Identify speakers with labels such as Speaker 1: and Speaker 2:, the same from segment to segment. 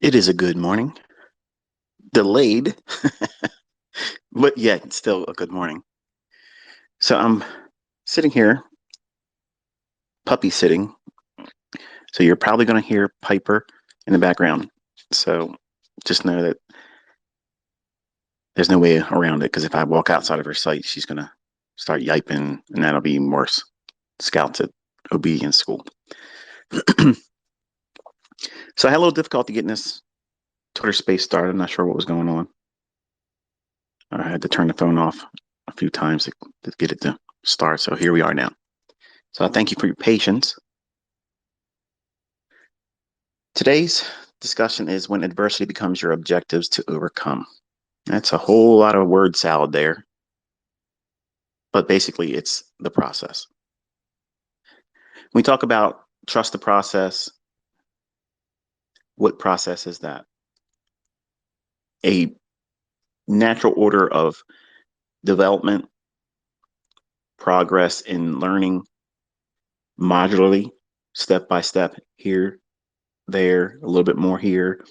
Speaker 1: It is a good morning. Delayed, but yet still a good morning. So I'm sitting here, puppy sitting. So you're probably going to hear Piper in the background. So just know that there's no way around it because if I walk outside of her sight, she's going to start yiping, and that'll be worse. Scouts at obedience school. So I had a little difficulty getting this Twitter space started. I'm not sure what was going on. I had to turn the phone off a few times to get it to start. So here we are now. So I thank you for your patience. Today's discussion is when adversity becomes your objectives to overcome. That's a whole lot of word salad there, but basically it's the process. We talk about trust the process. What process is that? A natural order of development, progress in learning modularly, step by step, here, there, a little bit more here,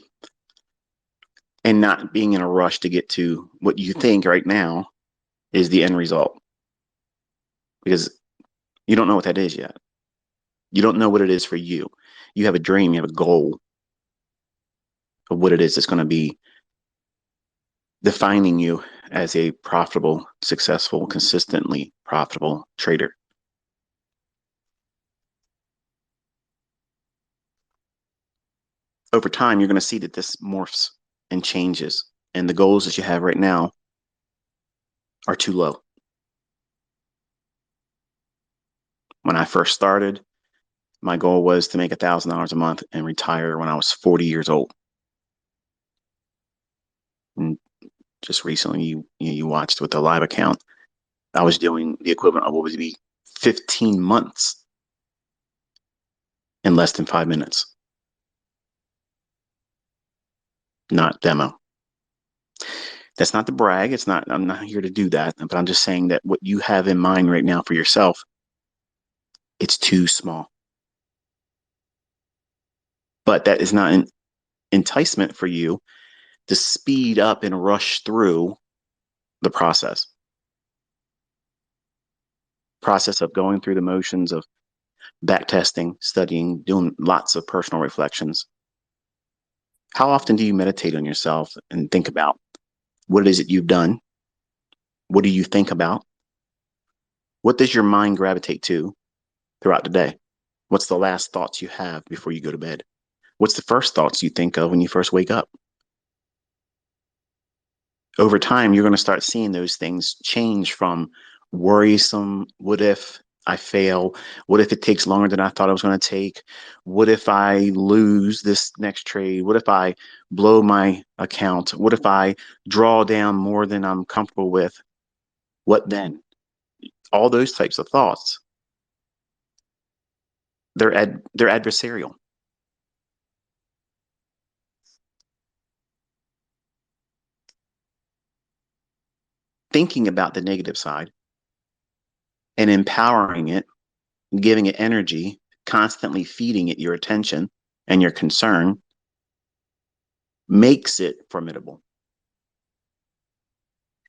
Speaker 1: and not being in a rush to get to what you think right now is the end result. Because you don't know what that is yet. You don't know what it is for you. You have a dream, you have a goal of what it is that's going to be defining you as a profitable, successful, consistently profitable trader. Over time, you're going to see that this morphs and changes, and the goals that you have right now are too low. When I first started, my goal was to make $1,000 a month and retire when I was 40 years old. And just recently, you watched with the live account, I was doing the equivalent of what would be 15 months in less than 5 minutes. Not demo. That's not to brag. It's not, I'm not here to do that, but I'm just saying that what you have in mind right now for yourself, it's too small. But that is not an enticement for you to speed up and rush through the process of going through the motions of back testing, studying, doing lots of personal reflections. How often do you meditate on yourself and think about what it is that you've done? What do you think about? What does your mind gravitate to throughout the day? What's the last thoughts you have before you go to bed? What's the first thoughts you think of when you first wake up? Over time, you're going to start seeing those things change from worrisome, what if I fail? What if it takes longer than I thought it was going to take? What if I lose this next trade? What if I blow my account? What if I draw down more than I'm comfortable with? What then? All those types of thoughts, they're adversarial. Thinking about the negative side and empowering it, giving it energy, constantly feeding it your attention and your concern makes it formidable.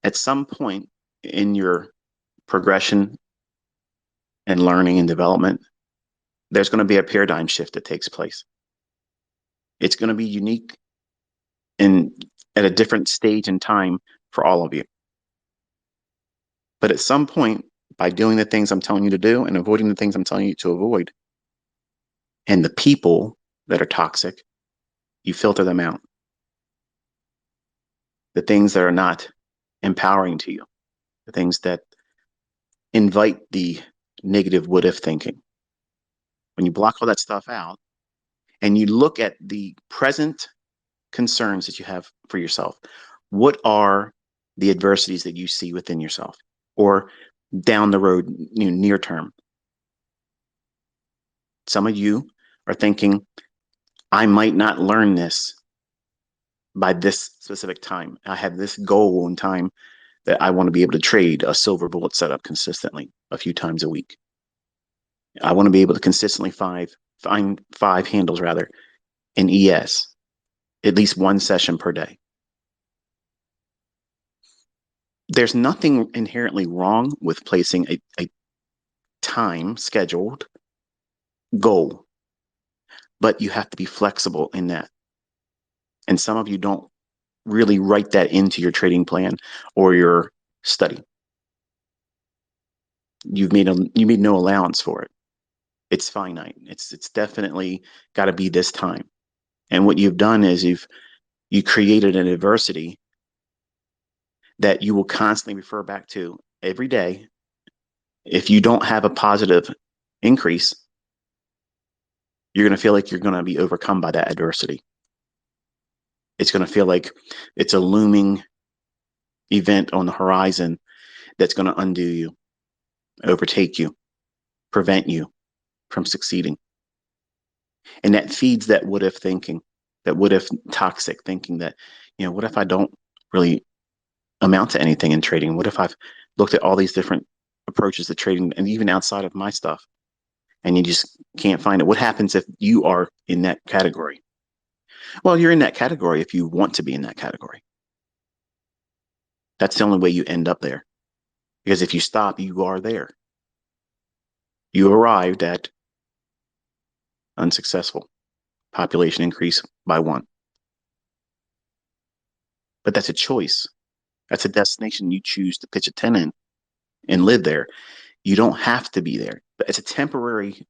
Speaker 1: At some point in your progression and learning and development, there's going to be a paradigm shift that takes place. It's going to be unique and at a different stage in time for all of you. But at some point, by doing the things I'm telling you to do and avoiding the things I'm telling you to avoid, and the people that are toxic, you filter them out. The things that are not empowering to you, the things that invite the negative what if thinking. When you block all that stuff out and you look at the present concerns that you have for yourself, what are the adversities that you see within yourself or down the road, near term? Some of you are thinking, I might not learn this by this specific time. I have this goal in time that I want to be able to trade a silver bullet setup consistently a few times a week. I want to be able to consistently find five handles rather in ES. at least one session per day. There's nothing inherently wrong with placing a time scheduled goal, but you have to be flexible in that. And some of you don't really write that into your trading plan or your study. You made no allowance for it. It's finite. It's definitely got to be this time. And what you've done is you created an adversity that you will constantly refer back to every day. If you don't have a positive increase, you're going to feel like you're going to be overcome by that adversity. It's going to feel like it's a looming event on the horizon that's going to undo you, overtake you, prevent you from succeeding. And that feeds that what if thinking, that what if toxic thinking that, what if I don't really amount to anything in trading? What if I've looked at all these different approaches to trading and even outside of my stuff and you just can't find it? What happens if you are in that category? Well, you're in that category if you want to be in that category. That's the only way you end up there. Because if you stop, you are there. You arrived at unsuccessful. Population increase by 1. But that's a choice. That's a destination you choose to pitch a tent in and live there. You don't have to be there. But it's a temporary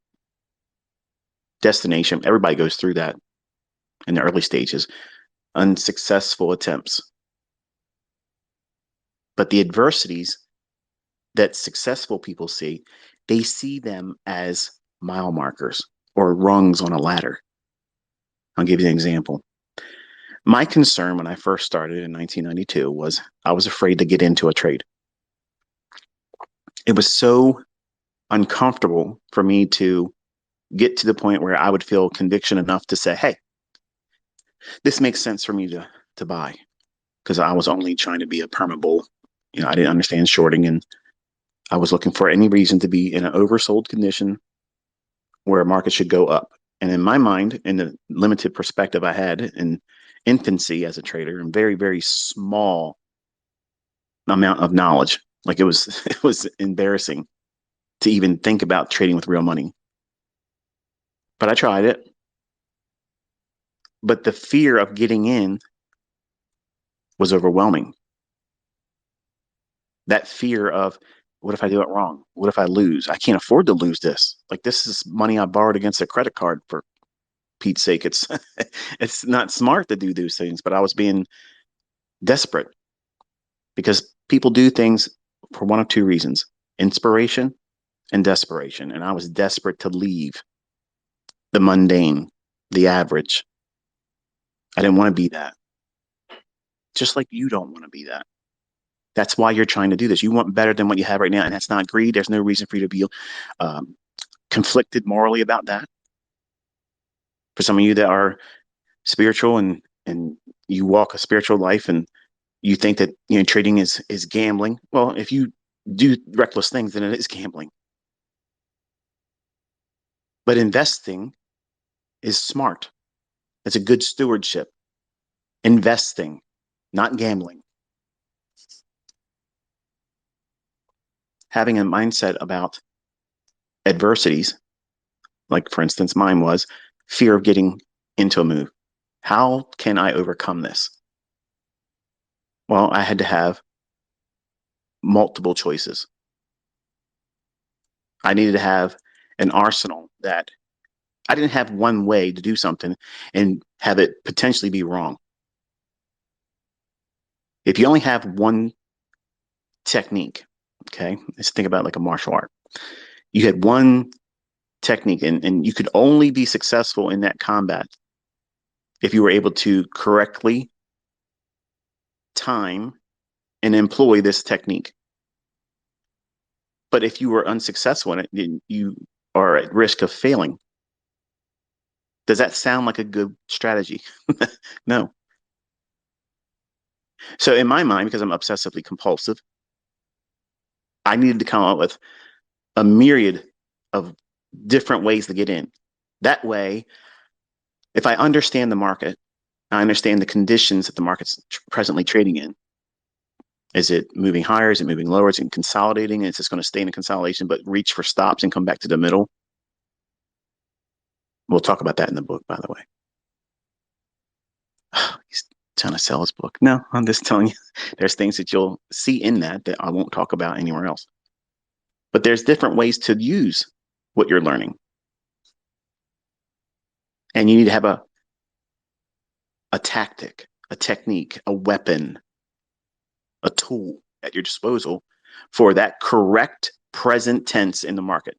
Speaker 1: destination. Everybody goes through that in the early stages. Unsuccessful attempts. But the adversities that successful people see, they see them as mile markers or rungs on a ladder. I'll give you an example. My concern when I first started in 1992 was I was afraid to get into a trade. It was so uncomfortable for me to get to the point where I would feel conviction enough to say, hey, this makes sense for me to buy, because I was only trying to be a perma bull. I didn't understand shorting, and I was looking for any reason to be in an oversold condition where a market should go up. And in my mind, in the limited perspective I had in infancy as a trader, and very, very small amount of knowledge, like it was embarrassing to even think about trading with real money. But I tried it. But the fear of getting in was overwhelming. That fear of, what if I do it wrong? What if I lose? I can't afford to lose this. Like, this is money I borrowed against a credit card, for Pete's sake. It's not smart to do those things, but I was being desperate, because people do things for one of two reasons: inspiration and desperation. And I was desperate to leave the mundane, the average. I didn't want to be that. Just like you don't want to be that. That's why you're trying to do this. You want better than what you have right now. And that's not greed. There's no reason for you to be conflicted morally about that. For some of you that are spiritual and you walk a spiritual life and you think that trading is gambling. Well, if you do reckless things, then it is gambling. But investing is smart. It's a good stewardship. Investing, not gambling. Having a mindset about adversities, like for instance, mine was fear of getting into a move. How can I overcome this? Well, I had to have multiple choices. I needed to have an arsenal that I didn't have one way to do something and have it potentially be wrong. If you only have one technique, okay, let's think about like a martial art. You had one technique and you could only be successful in that combat if you were able to correctly time and employ this technique. But if you were unsuccessful in it, then you are at risk of failing. Does that sound like a good strategy? No. So in my mind, because I'm obsessively compulsive, I needed to come up with a myriad of different ways to get in. That way, if I understand the market, I understand the conditions that the market's presently trading in. Is it moving higher? Is it moving lower? Is it consolidating? Is this going to stay in a consolidation but reach for stops and come back to the middle? We'll talk about that in the book, by the way. He's trying to sell his book. No, I'm just telling you, there's things that you'll see in that I won't talk about anywhere else. But there's different ways to use what you're learning. And you need to have a tactic, a technique, a weapon, a tool at your disposal for that correct present tense in the market.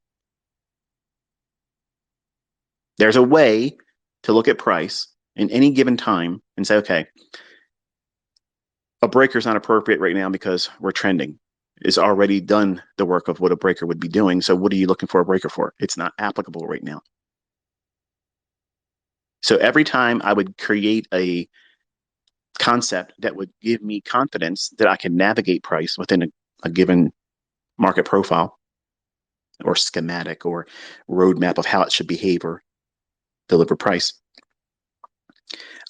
Speaker 1: There's a way to look at price in any given time and say, okay, a breaker is not appropriate right now because we're trending. It's already done the work of what a breaker would be doing. So what are you looking for a breaker for? It's not applicable right now. So every time I would create a concept that would give me confidence that I can navigate price within a given market profile or schematic or roadmap of how it should behave or deliver price,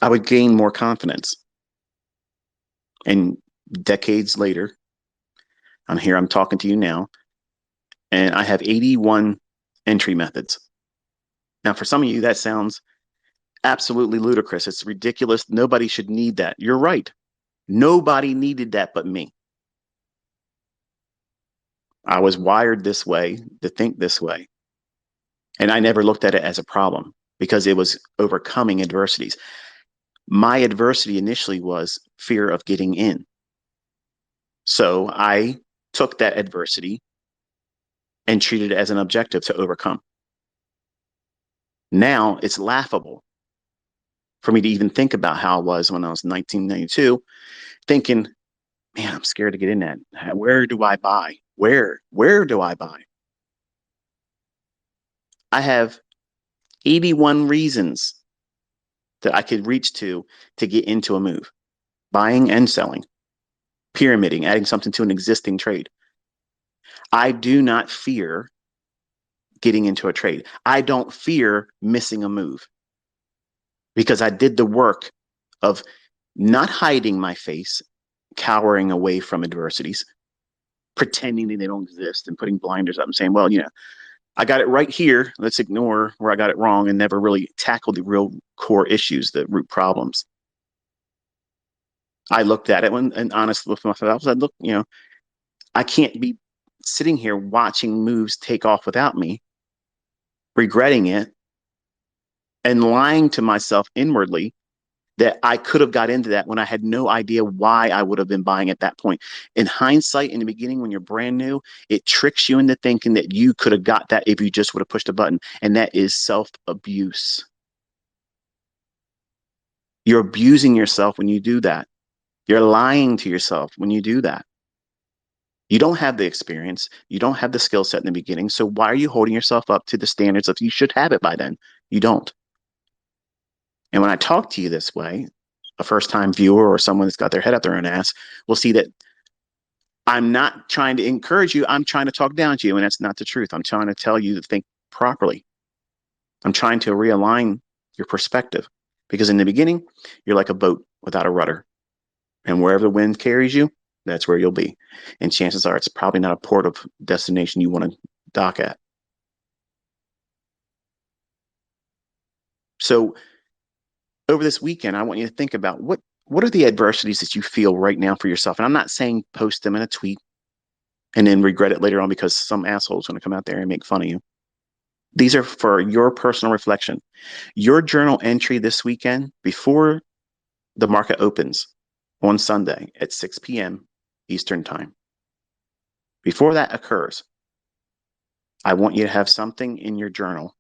Speaker 1: I would gain more confidence. And decades later, I'm talking to you now, and I have 81 entry methods. Now, for some of you, that sounds absolutely ludicrous. It's ridiculous. Nobody should need that. You're right. Nobody needed that but me. I was wired this way to think this way. And I never looked at it as a problem because it was overcoming adversities. My adversity initially was fear of getting in. So I took that adversity and treated it as an objective to overcome. Now it's laughable for me to even think about how I was when I was 1992, thinking, man, I'm scared to get in that. Where do I buy? Where do I buy? I have 81 reasons that I could reach to get into a move, buying and selling, pyramiding, adding something to an existing trade. I do not fear getting into a trade. I don't fear missing a move because I did the work of not hiding my face, cowering away from adversities, pretending that they don't exist and putting blinders up and saying, well, I got it right here. Let's ignore where I got it wrong and never really tackle the real core issues, the root problems. I looked at it and honest with myself, I said, look, I can't be sitting here watching moves take off without me, regretting it, and lying to myself inwardly that I could have got into that when I had no idea why I would have been buying at that point. In hindsight, in the beginning, when you're brand new, it tricks you into thinking that you could have got that if you just would have pushed a button. And that is self-abuse. You're abusing yourself when you do that. You're lying to yourself when you do that. You don't have the experience. You don't have the skill set in the beginning. So why are you holding yourself up to the standards of you should have it by then? You don't. And when I talk to you this way, a first-time viewer or someone that's got their head up their own ass will see that I'm not trying to encourage you. I'm trying to talk down to you, and that's not the truth. I'm trying to tell you to think properly. I'm trying to realign your perspective because in the beginning, you're like a boat without a rudder. And wherever the wind carries you, that's where you'll be. And chances are it's probably not a port of destination you want to dock at. So over this weekend, I want you to think about what are the adversities that you feel right now for yourself? And I'm not saying post them in a tweet and then regret it later on because some asshole is going to come out there and make fun of you. These are for your personal reflection. Your journal entry this weekend before the market opens on Sunday at 6 p.m. Eastern Time. Before that occurs, I want you to have something in your journal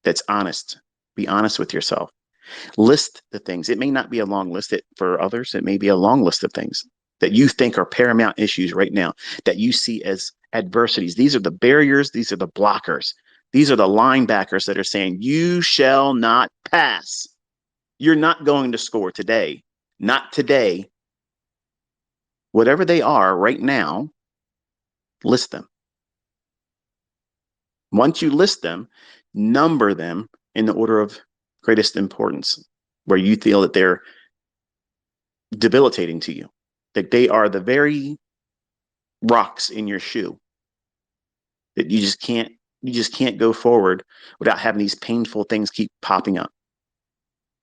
Speaker 1: that's honest. Be honest with yourself. List the things. It may not be a long list. For others, it may be a long list of things that you think are paramount issues right now that you see as adversities. These are the barriers. These are the blockers. These are the linebackers that are saying, you shall not pass. You're not going to score today. Not today. Whatever they are right now, list them. Once you list them, number them in the order of greatest importance. where you feel that they're debilitating to you, that they are the very rocks in your shoe, that you just can't go forward without having these painful things keep popping up.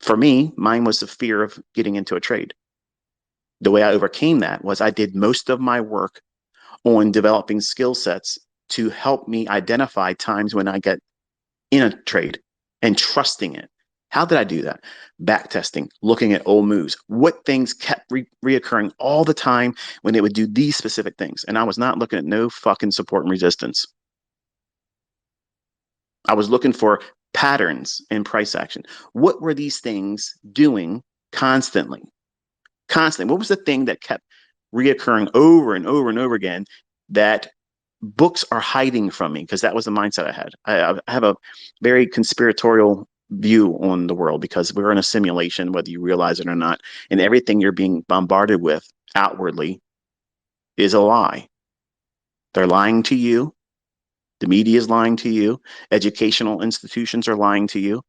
Speaker 1: For me, mine was the fear of getting into a trade. The way I overcame that was I did most of my work on developing skill sets to help me identify times when I get in a trade and trusting it. How did I do that? Back testing, looking at old moves, what things kept reoccurring all the time when it would do these specific things. And I was not looking at no fucking support and resistance. I was looking for patterns in price action. What were these things doing constantly? Constantly. What was the thing that kept reoccurring over and over and over again that books are hiding from me? Because that was the mindset I had. I have a very conspiratorial view on the world because we're in a simulation, whether you realize it or not. And everything you're being bombarded with outwardly is a lie. They're lying to you. The media is lying to you. Educational institutions are lying to you.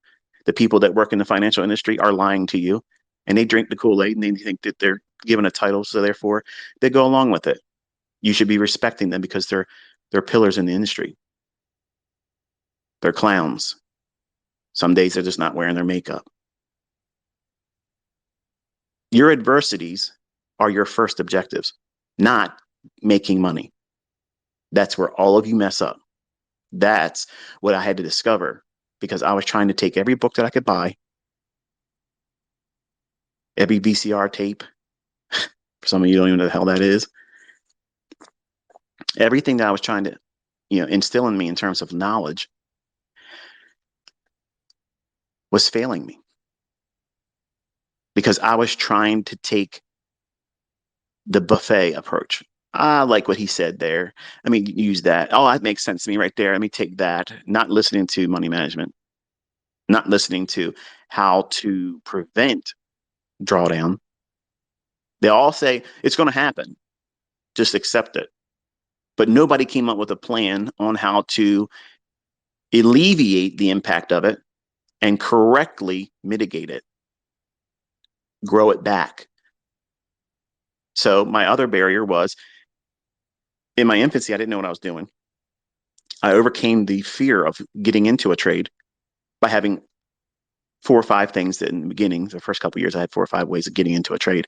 Speaker 1: The people that work in the financial industry are lying to you. And they drink the Kool-Aid and they think that they're given a title. So therefore, they go along with it. You should be respecting them because they're pillars in the industry. They're clowns. Some days they're just not wearing their makeup. Your adversities are your first objectives, not making money. That's where all of you mess up. That's what I had to discover because I was trying to take every book that I could buy, every VCR tape. For some of you don't even know the hell that is. Everything that I was trying to, instill in me in terms of knowledge was failing me because I was trying to take the buffet approach. I like what he said there. Let me use that. Oh, that makes sense to me right there. Let me take that. Not listening to money management, not listening to how to prevent drawdown. They all say it's going to happen. Just accept it. But nobody came up with a plan on how to alleviate the impact of it and correctly mitigate it, grow it back. So my other barrier was in my infancy, I didn't know what I was doing. I overcame the fear of getting into a trade by having 4 or 5 things that in the beginning, the first couple of years, I had 4 or 5 ways of getting into a trade.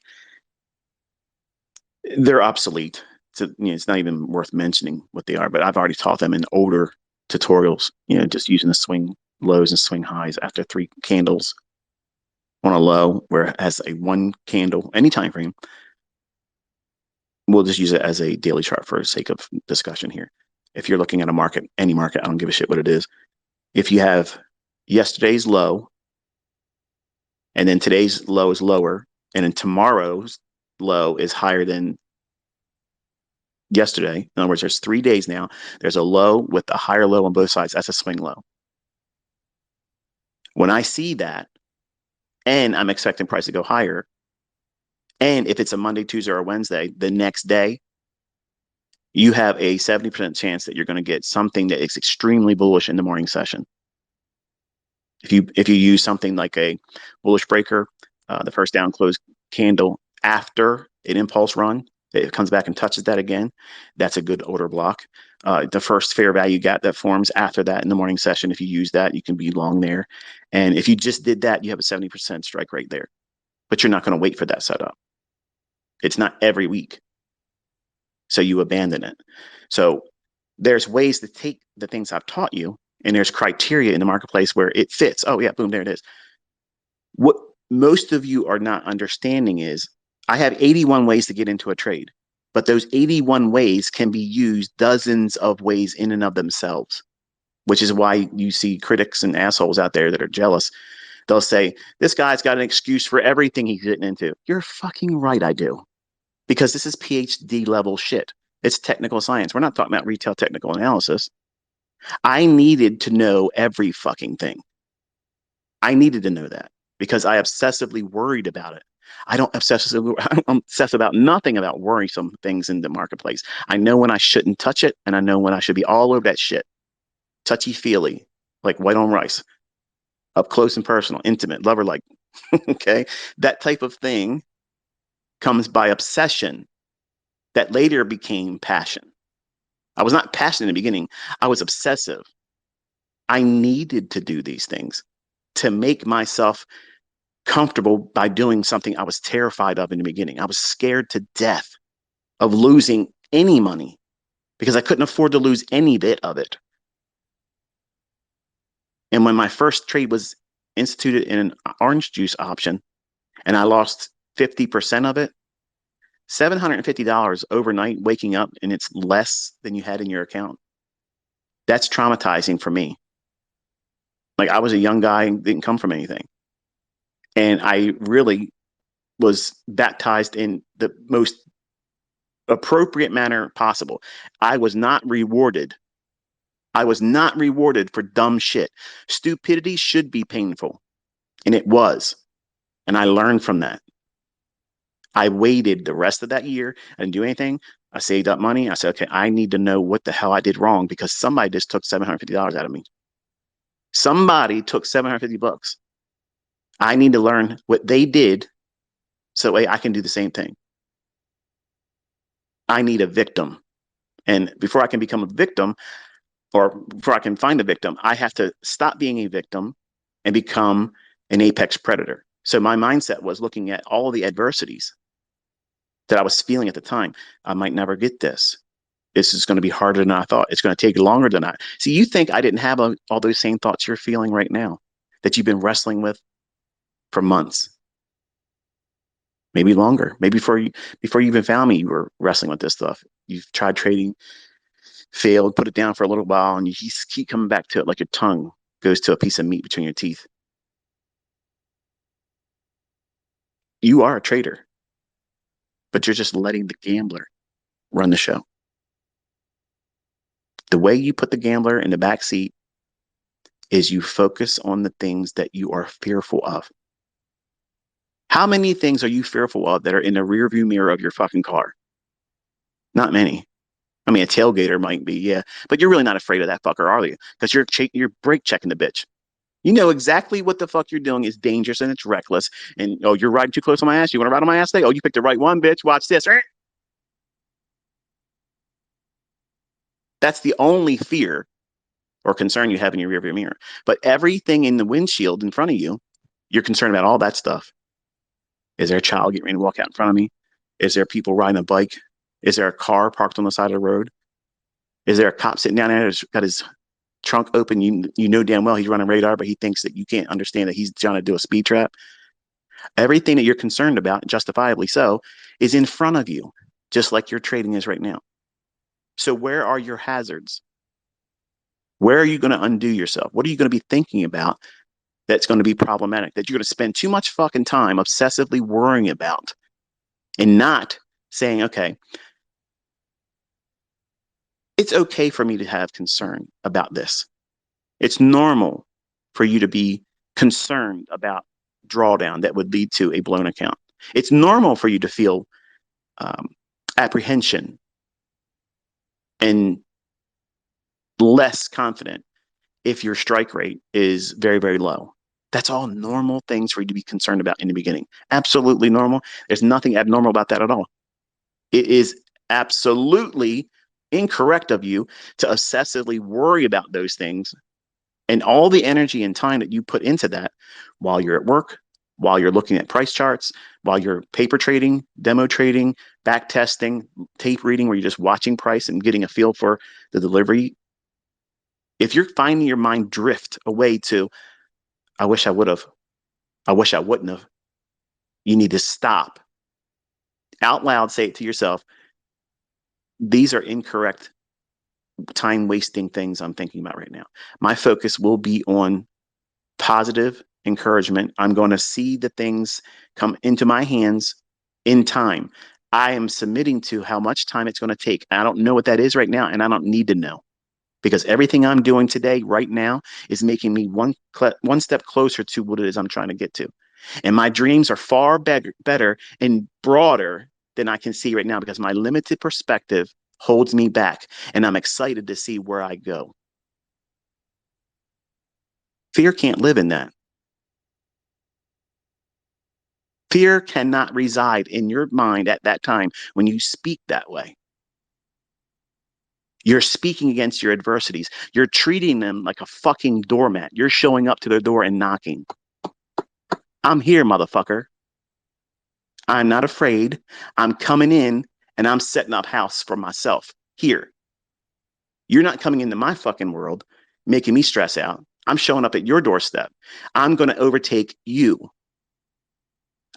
Speaker 1: They're obsolete. It's not even worth mentioning what they are, but I've already taught them in older tutorials, just using the swing lows and swing highs after 3 candles on a low where it has a 1 candle, any time frame. We'll just use it as a daily chart for the sake of discussion here. If you're looking at a market, any market, I don't give a shit what it is. If you have yesterday's low, and then today's low is lower, and then tomorrow's low is higher than yesterday. In other words, there's 3 days now. There's a low with a higher low on both sides. That's a swing low. When I see that, and I'm expecting price to go higher, and if it's a Monday, Tuesday, or Wednesday, the next day, you have a 70% chance that you're going to get something that is extremely bullish in the morning session. If you use something like a bullish breaker, the first down close candle after an impulse run, it comes back and touches that again. That's a good order block. The first fair value gap that forms after that in the morning session, if you use that, you can be long there. And if you just did that, you have a 70% strike rate there. But you're not going to wait for that setup. It's not every week. So you abandon it. So there's ways to take the things I've taught you, and there's criteria in the marketplace where it fits. Oh, yeah, boom, there it is. What most of you are not understanding is I have 81 ways to get into a trade, but those 81 ways can be used dozens of ways in and of themselves, which is why you see critics and assholes out there that are jealous. They'll say, this guy's got an excuse for everything he's getting into. You're fucking right, I do. Because this is PhD level shit. It's technical science. We're not talking about retail technical analysis. I needed to know every fucking thing. I needed to know that because I obsessively worried about it. I don't obsess about nothing about worrisome things in the marketplace. I know when I shouldn't touch it, and I know when I should be all over that shit. Touchy feely, like white on rice, up close and personal, intimate, lover like. Okay. That type of thing comes by obsession that later became passion. I was not passionate in the beginning. I was obsessive. I needed to do these things to make myself comfortable by doing something I was terrified of in the beginning. I was scared to death of losing any money because I couldn't afford to lose any bit of it. And when my first trade was instituted in an orange juice option and I lost 50% of it, $750 overnight waking up and it's less than you had in your account. That's traumatizing for me. Like I was a young guy and didn't come from anything. And I really was baptized in the most appropriate manner possible. I was not rewarded. I was not rewarded for dumb shit. Stupidity should be painful. And it was. And I learned from that. I waited the rest of that year. I didn't do anything. I saved up money. I said, okay, I need to know what the hell I did wrong because somebody just took $750 out of me. Somebody took 750 bucks. I need to learn what they did so that way I can do the same thing. I need a victim. And before I can become a victim, or before I can find a victim, I have to stop being a victim and become an apex predator. So my mindset was looking at all of the adversities that I was feeling at the time. I might never get this. This is going to be harder than I thought. It's going to take longer than I. See, you think I didn't have all those same thoughts you're feeling right now that you've been wrestling with for months, maybe longer. Maybe before you even found me, you were wrestling with this stuff. You've tried trading, failed, put it down for a little while, and you keep coming back to it like your tongue goes to a piece of meat between your teeth. You are a trader, but you're just letting the gambler run the show. The way you put the gambler in the back seat is you focus on the things that you are fearful of. How many things are you fearful of that are in the rearview mirror of your fucking car? Not many. I mean, a tailgater might be, yeah, but you're really not afraid of that fucker, are you? Because you're brake checking the bitch. You know exactly what the fuck you're doing is dangerous and it's reckless. And oh, you're riding too close on my ass. You want to ride on my ass today? Oh, you picked the right one, bitch. Watch this. That's the only fear or concern you have in your rearview mirror. But everything in the windshield in front of you, you're concerned about all that stuff. Is there a child getting ready to walk out in front of me? Is there people riding a bike? Is there a car parked on the side of the road? Is there a cop sitting down there who's got his trunk open? You know damn well he's running radar, but he thinks that you can't understand that he's trying to do a speed trap. Everything that you're concerned about, justifiably so, is in front of you, just like your trading is right now. So where are your hazards? Where are you going to undo yourself? What are you going to be thinking about that's going to be problematic, that you're going to spend too much fucking time obsessively worrying about and not saying, okay, it's okay for me to have concern about this. It's normal for you to be concerned about drawdown that would lead to a blown account. It's normal for you to feel um, apprehension and less confident if your strike rate is very, very low. That's all normal things for you to be concerned about in the beginning. Absolutely normal. There's nothing abnormal about that at all. It is absolutely incorrect of you to obsessively worry about those things and all the energy and time that you put into that while you're at work, while you're looking at price charts, while you're paper trading, demo trading, back testing, tape reading, where you're just watching price and getting a feel for the delivery. If you're finding your mind drift away to, I wish I would have, I wish I wouldn't have, you need to stop. Out loud, say it to yourself. These are incorrect time wasting things I'm thinking about right now. My focus will be on positive encouragement. I'm going to see the things come into my hands in time. I am submitting to how much time it's going to take. I don't know what that is right now, and I don't need to know because everything I'm doing today, right now, is making me one step closer to what it is I'm trying to get to. And my dreams are far better and broader than I can see right now because my limited perspective holds me back, and I'm excited to see where I go. Fear can't live in that. Fear cannot reside in your mind at that time when you speak that way. You're speaking against your adversities. You're treating them like a fucking doormat. You're showing up to their door and knocking. I'm here, motherfucker. I'm not afraid. I'm coming in and I'm setting up house for myself here. You're not coming into my fucking world, making me stress out. I'm showing up at your doorstep. I'm going to overtake you.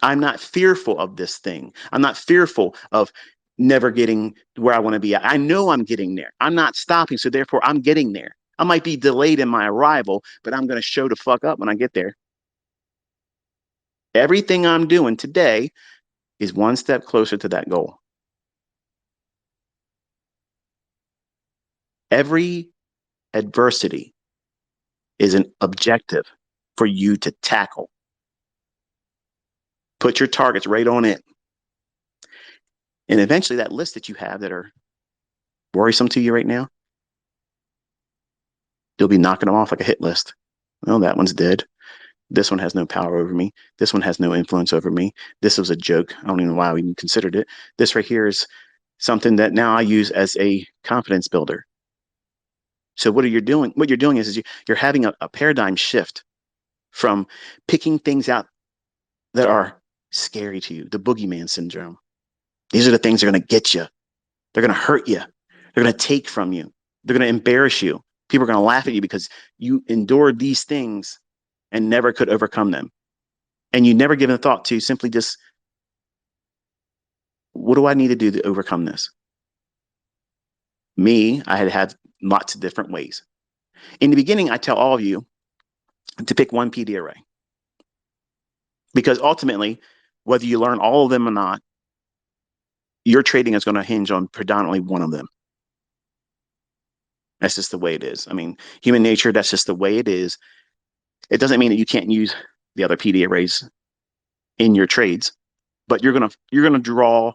Speaker 1: I'm not fearful of this thing. I'm not fearful of never getting where I want to be. I know I'm getting there. I'm not stopping. So therefore, I'm getting there. I might be delayed in my arrival, but I'm going to show the fuck up when I get there. Everything I'm doing today is one step closer to that goal. Every adversity is an objective for you to tackle. Put your targets right on it. And eventually, that list that you have that are worrisome to you right now, you'll be knocking them off like a hit list. Well, that one's dead. This one has no power over me. This one has no influence over me. This was a joke. I don't even know why we even considered it. This right here is something that now I use as a confidence builder. So what you're doing is you're having a paradigm shift from picking things out that are scary to you, the boogeyman syndrome. These are the things that are going to get you. They're going to hurt you. They're going to take from you. They're going to embarrass you. People are going to laugh at you because you endured these things and never could overcome them. And you never given a thought to simply just, what do I need to do to overcome this? Me, I had lots of different ways. In the beginning, I tell all of you to pick one PD array. Because ultimately, whether you learn all of them or not, your trading is going to hinge on predominantly one of them. That's just the way it is. I mean, human nature, that's just the way it is. It doesn't mean that you can't use the other PD arrays in your trades, but you're gonna draw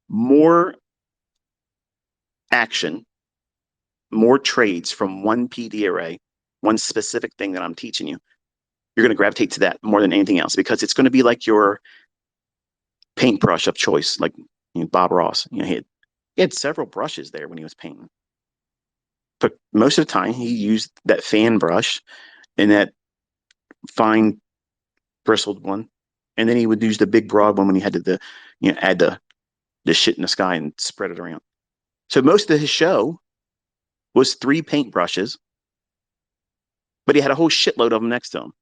Speaker 1: more action, more trades from one PD array, one specific thing that I'm teaching you. You're going to gravitate to that more than anything else because it's going to be like your paintbrush of choice, like Bob Ross. He had several brushes there when he was painting, but most of the time he used that fan brush and that fine bristled one, and then he would use the big broad one when he had to add the shit in the sky and spread it around. So most of his show was 3 paintbrushes, but he had a whole shitload of them next to him.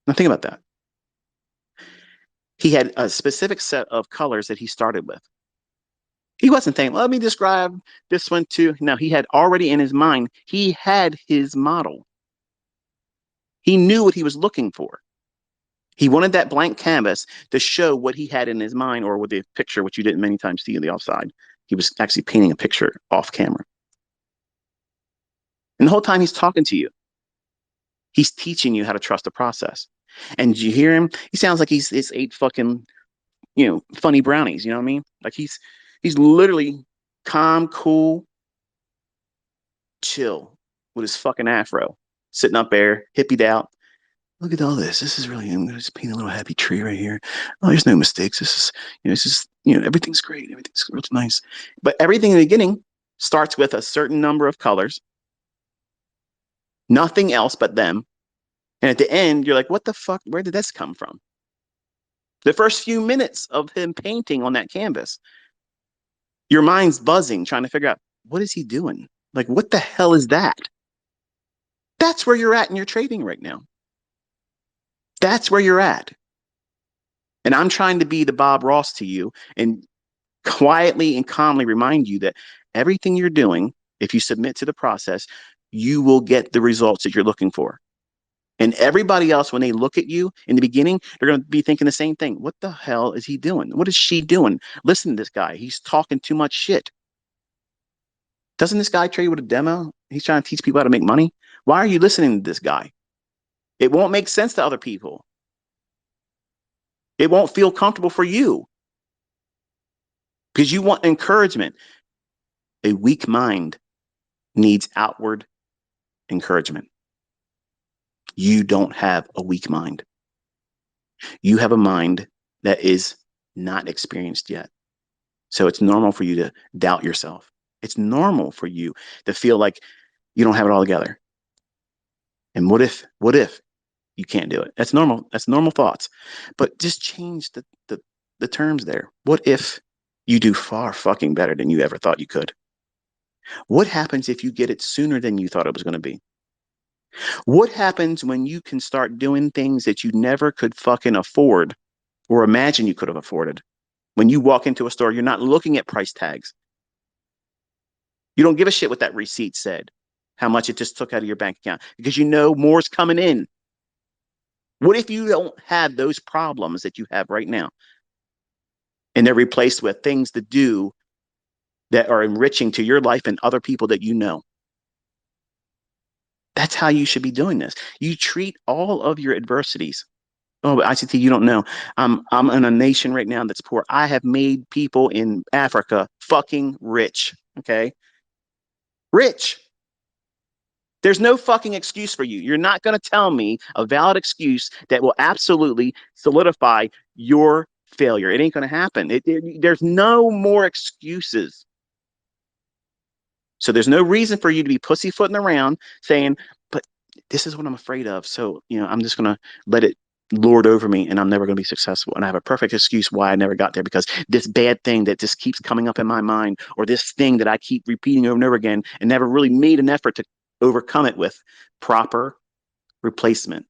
Speaker 1: Now think about that. He had a specific set of colors that he started with. He wasn't thinking, let me describe this one too. No, he had already in his mind, he had his model. He knew what he was looking for. He wanted that blank canvas to show what he had in his mind, or with the picture, which you didn't many times see on the offside. He was actually painting a picture off camera. And the whole time he's talking to you, he's teaching you how to trust the process. And you hear him? He sounds like he's ate fucking, funny brownies. You know what I mean? Like he's literally calm, cool, chill with his fucking afro, sitting up there, hippied out. Look at all this. This is really, I'm going to just paint a little happy tree right here. Oh, there's no mistakes. This is, everything's great. Everything's real nice. But everything in the beginning starts with a certain number of colors, nothing else but them. And at the end, you're like, what the fuck? Where did this come from? The first few minutes of him painting on that canvas, your mind's buzzing, trying to figure out, what is he doing? Like, what the hell is that? That's where you're at in your trading right now. That's where you're at. And I'm trying to be the Bob Ross to you and quietly and calmly remind you that everything you're doing, if you submit to the process, you will get the results that you're looking for. And everybody else, when they look at you in the beginning, they're going to be thinking the same thing. What the hell is he doing? What is she doing? Listen to this guy. He's talking too much shit. Doesn't this guy trade with a demo? He's trying to teach people how to make money. Why are you listening to this guy? It won't make sense to other people. It won't feel comfortable for you because you want encouragement. A weak mind needs outward encouragement. You don't have a weak mind. You have a mind that is not experienced yet. So it's normal for you to doubt yourself. It's normal for you to feel like you don't have it all together. And what if you can't do it? That's normal. That's normal thoughts. But just change the terms there. What if you do far fucking better than you ever thought you could? What happens if you get it sooner than you thought it was going to be? What happens when you can start doing things that you never could fucking afford or imagine you could have afforded? When you walk into a store, you're not looking at price tags. You don't give a shit what that receipt said, how much it just took out of your bank account, because you know more's coming in. What if you don't have those problems that you have right now and they're replaced with things to do that are enriching to your life and other people that you know? That's how you should be doing this. You treat all of your adversities. Oh, but ICT, you don't know. I'm in a nation right now that's poor. I have made people in Africa fucking rich. Okay. Rich. There's no fucking excuse for you. You're not going to tell me a valid excuse that will absolutely solidify your failure. It ain't going to happen. There's no more excuses. So there's no reason for you to be pussyfooting around saying, but this is what I'm afraid of. So, I'm just going to let it lord over me and I'm never going to be successful. And I have a perfect excuse why I never got there because this bad thing that just keeps coming up in my mind or this thing that I keep repeating over and over again and never really made an effort to overcome it with proper replacement.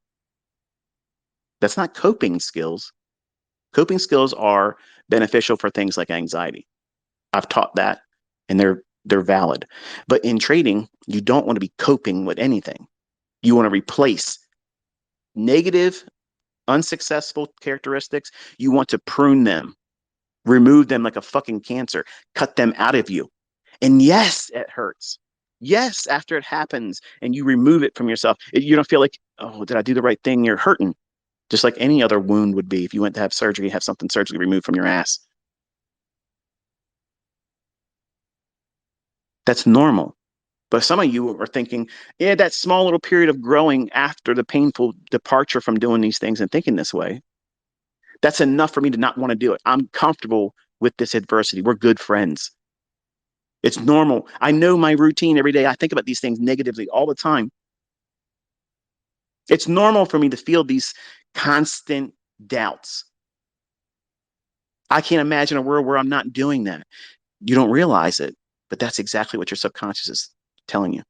Speaker 1: That's not coping skills. Coping skills are beneficial for things like anxiety. I've taught that and they're valid. But in trading, you don't want to be coping with anything. You want to replace negative, unsuccessful characteristics. You want to prune them, remove them like a fucking cancer, cut them out of you. And yes, it hurts. Yes, after it happens and you remove it from yourself, you don't feel like, oh, did I do the right thing? You're hurting, just like any other wound would be if you went to have surgery, have something surgically removed from your ass. That's normal. But some of you are thinking, yeah, that small little period of growing after the painful departure from doing these things and thinking this way, that's enough for me to not want to do it. I'm comfortable with this adversity. We're good friends. It's normal. I know my routine every day. I think about these things negatively all the time. It's normal for me to feel these constant doubts. I can't imagine a world where I'm not doing that. You don't realize it, but that's exactly what your subconscious is telling you.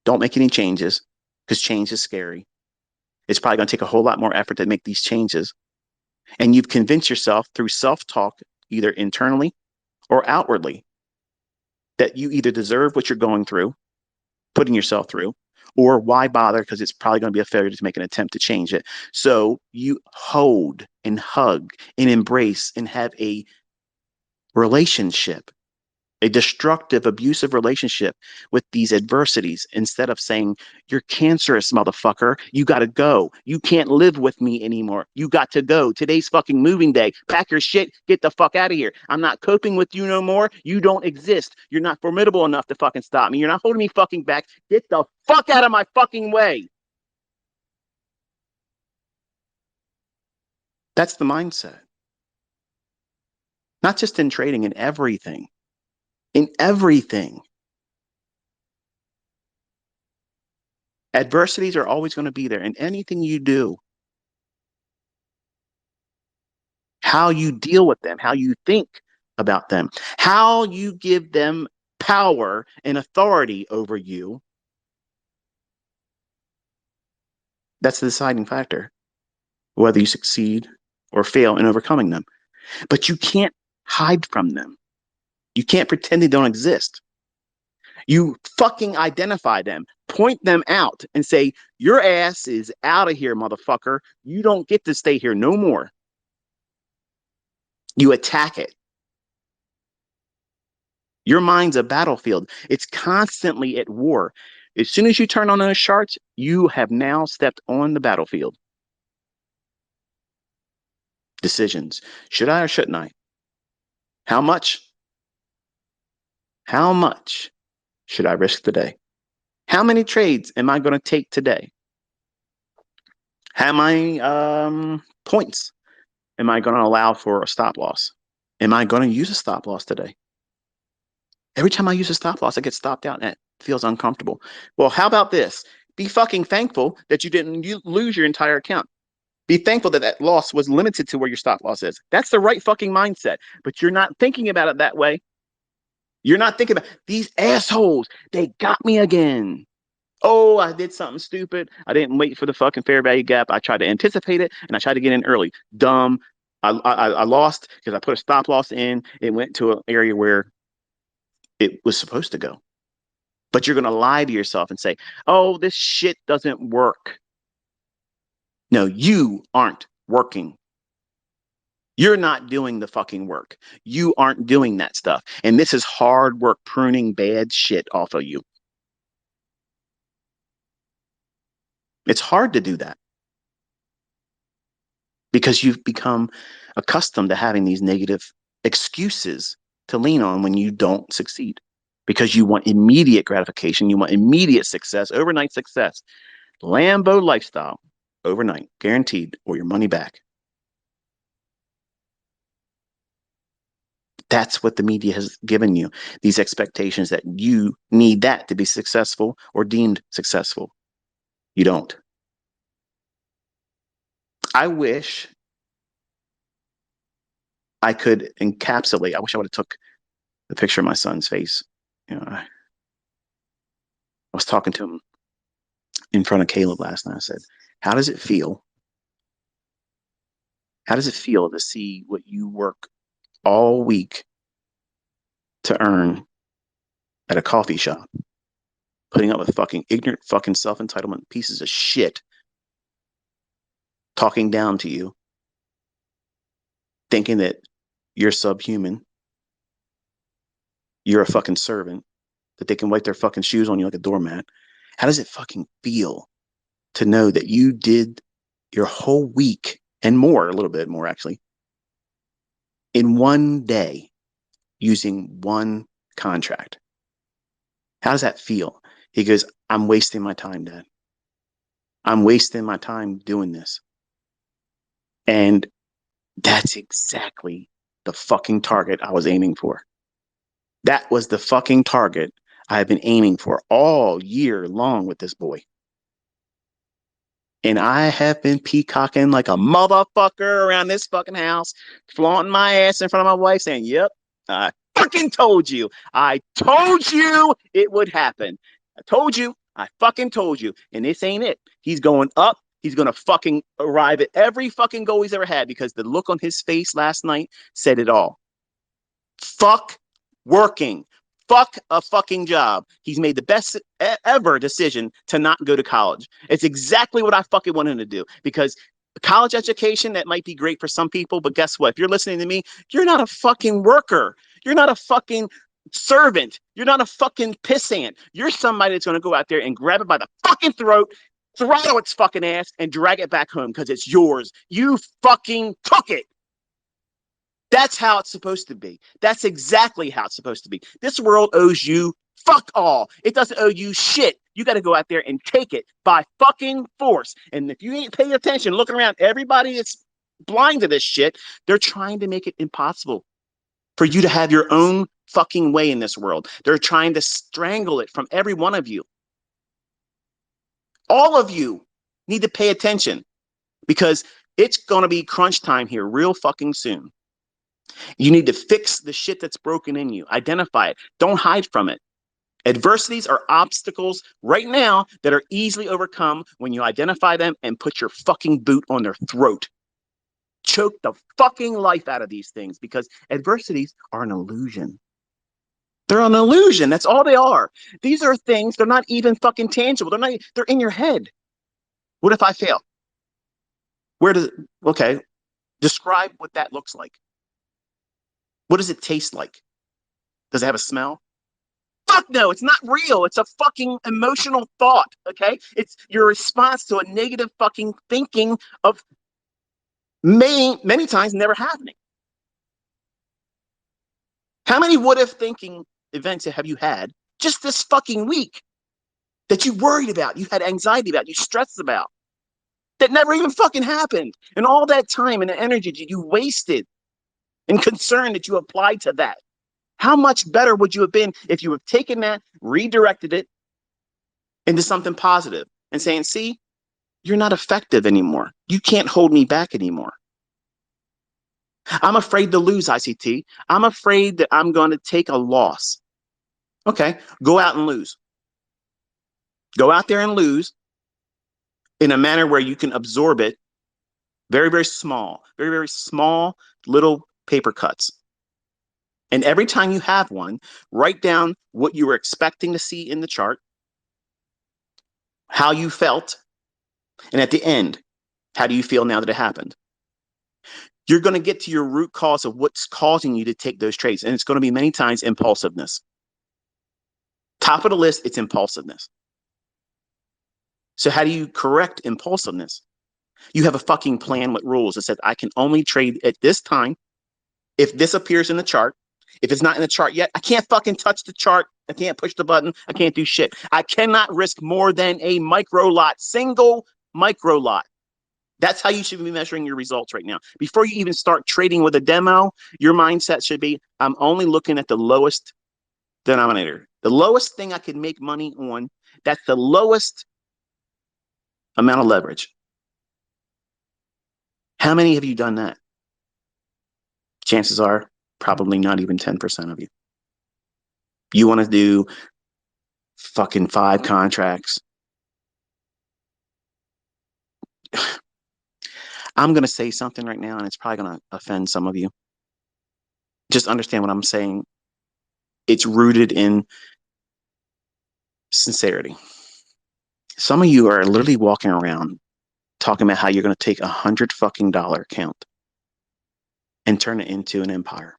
Speaker 1: Don't make any changes because change is scary. It's probably going to take a whole lot more effort to make these changes. And you've convinced yourself through self talk, either internally or outwardly, that you either deserve what you're going through, putting yourself through, or why bother? Because it's probably going to be a failure to make an attempt to change it. So you hold and hug and embrace and have a relationship, a destructive, abusive relationship with these adversities instead of saying, you're cancerous, motherfucker. You got to go. You can't live with me anymore. You got to go. Today's fucking moving day. Pack your shit. Get the fuck out of here. I'm not coping with you no more. You don't exist. You're not formidable enough to fucking stop me. You're not holding me fucking back. Get the fuck out of my fucking way. That's the mindset. Not just in trading, in everything. In everything. Adversities are always going to be there in anything you do. How you deal with them, how you think about them, how you give them power and authority over you. That's the deciding factor, whether you succeed or fail in overcoming them. But you can't hide from them. You can't pretend they don't exist. You fucking identify them, point them out, and say, your ass is out of here, motherfucker. You don't get to stay here no more. You attack it. Your mind's a battlefield. It's constantly at war. As soon as you turn on those charts, you have now stepped on the battlefield. Decisions. Should I or shouldn't I? How much? How much should I risk today? How many trades am I going to take today? How many points am I going to allow for a stop loss? Am I going to use a stop loss today? Every time I use a stop loss, I get stopped out and it feels uncomfortable. Well, how about this? Be fucking thankful that you didn't lose your entire account. Be thankful that that loss was limited to where your stop loss is. That's the right fucking mindset. But you're not thinking about it that way. You're not thinking about these assholes. They got me again. Oh, I did something stupid. I didn't wait for the fucking fair value gap. I tried to anticipate it and I tried to get in early. Dumb. I lost because I put a stop loss in. It went to an area where it was supposed to go. But you're going to lie to yourself and say, oh, this shit doesn't work. No, you aren't working. You're not doing the fucking work. You aren't doing that stuff. And this is hard work pruning bad shit off of you. It's hard to do that because you've become accustomed to having these negative excuses to lean on when you don't succeed because you want immediate gratification. You want immediate success, overnight success, Lambo lifestyle, overnight, guaranteed, or your money back. That's what the media has given you, these expectations that you need that to be successful or deemed successful. You don't. I wish I could encapsulate. I wish I would have took the picture of my son's face. You know, I was talking to him in front of Caleb last night. I said, "How does it feel? How does it feel to see what you work all week to earn at a coffee shop, putting up with fucking ignorant, fucking self-entitlement pieces of shit, talking down to you, thinking that you're subhuman, you're a fucking servant, that they can wipe their fucking shoes on you like a doormat. How does it fucking feel to know that you did your whole week and more, a little bit more actually, in one day using one contract? How does that feel?" He goes, "I'm wasting my time, Dad. I'm wasting my time doing this." And that's exactly the fucking target I was aiming for. That was the fucking target I have been aiming for all year long with this boy. And I have been peacocking like a motherfucker around this fucking house, flaunting my ass in front of my wife, saying, "Yep, I fucking told you. I told you it would happen. I told you. I fucking told you." And this ain't it. He's going up. He's going to fucking arrive at every fucking goal he's ever had because the look on his face last night said it all. Fuck working. Fuck a fucking job. He's made the best ever decision to not go to college. It's exactly what I fucking want him to do because college education, that might be great for some people, but guess what? If you're listening to me, you're not a fucking worker. You're not a fucking servant. You're not a fucking pissant. You're somebody that's going to go out there and grab it by the fucking throat, throttle its fucking ass, and drag it back home because it's yours. You fucking took it. That's how it's supposed to be. That's exactly how it's supposed to be. This world owes you fuck all. It doesn't owe you shit. You got to go out there and take it by fucking force. And if you ain't paying attention, looking around, everybody is blind to this shit. They're trying to make it impossible for you to have your own fucking way in this world. They're trying to strangle it from every one of you. All of you need to pay attention because it's going to be crunch time here real fucking soon. You need to fix the shit that's broken in you. Identify it. Don't hide from it. Adversities are obstacles right now that are easily overcome when you identify them and put your fucking boot on their throat. Choke the fucking life out of these things because adversities are an illusion. They're an illusion. That's all they are. These are things, they're not even fucking tangible. They're in your head. What if I fail? Okay, describe what that looks like. What does it taste like? Does it have a smell? Fuck no, it's not real. It's a fucking emotional thought, okay? It's your response to a negative fucking thinking of many times never happening. How many what if thinking events have you had just this fucking week that you worried about, you had anxiety about, you stressed about? that never even fucking happened. And all that time and the energy that you wasted and concern that you applied to that. How much better would you have been if you have taken that, redirected it into something positive and saying, see, you're not effective anymore. You can't hold me back anymore. I'm afraid to lose, ICT. I'm afraid that I'm going to take a loss. Okay, go out and lose. Go out there and lose in a manner where you can absorb it. Very, very small little paper cuts. And every time you have one, write down what you were expecting to see in the chart, how you felt, and at the end, how do you feel now that it happened? You're going to get to your root cause of what's causing you to take those trades. And it's going to be many times impulsiveness. Top of the list, it's impulsiveness. So how do you correct impulsiveness? You have a fucking plan with rules that says I can only trade at this time if this appears in the chart. If it's not in the chart yet, I can't fucking touch the chart. I can't push the button. I can't do shit. I cannot risk more than a micro lot, single micro lot. That's how you should be measuring your results right now. Before you even start trading with a demo, your mindset should be, I'm only looking at the lowest denominator. The lowest thing I can make money on, that's the lowest amount of leverage. How many have you done that? Chances are probably not even 10% of you. You want to do fucking 5 contracts. I'm going to say something right now, and it's probably going to offend some of you. Just understand what I'm saying. It's rooted in sincerity. Some of you are literally walking around talking about how you're going to take $100 fucking account and turn it into an empire.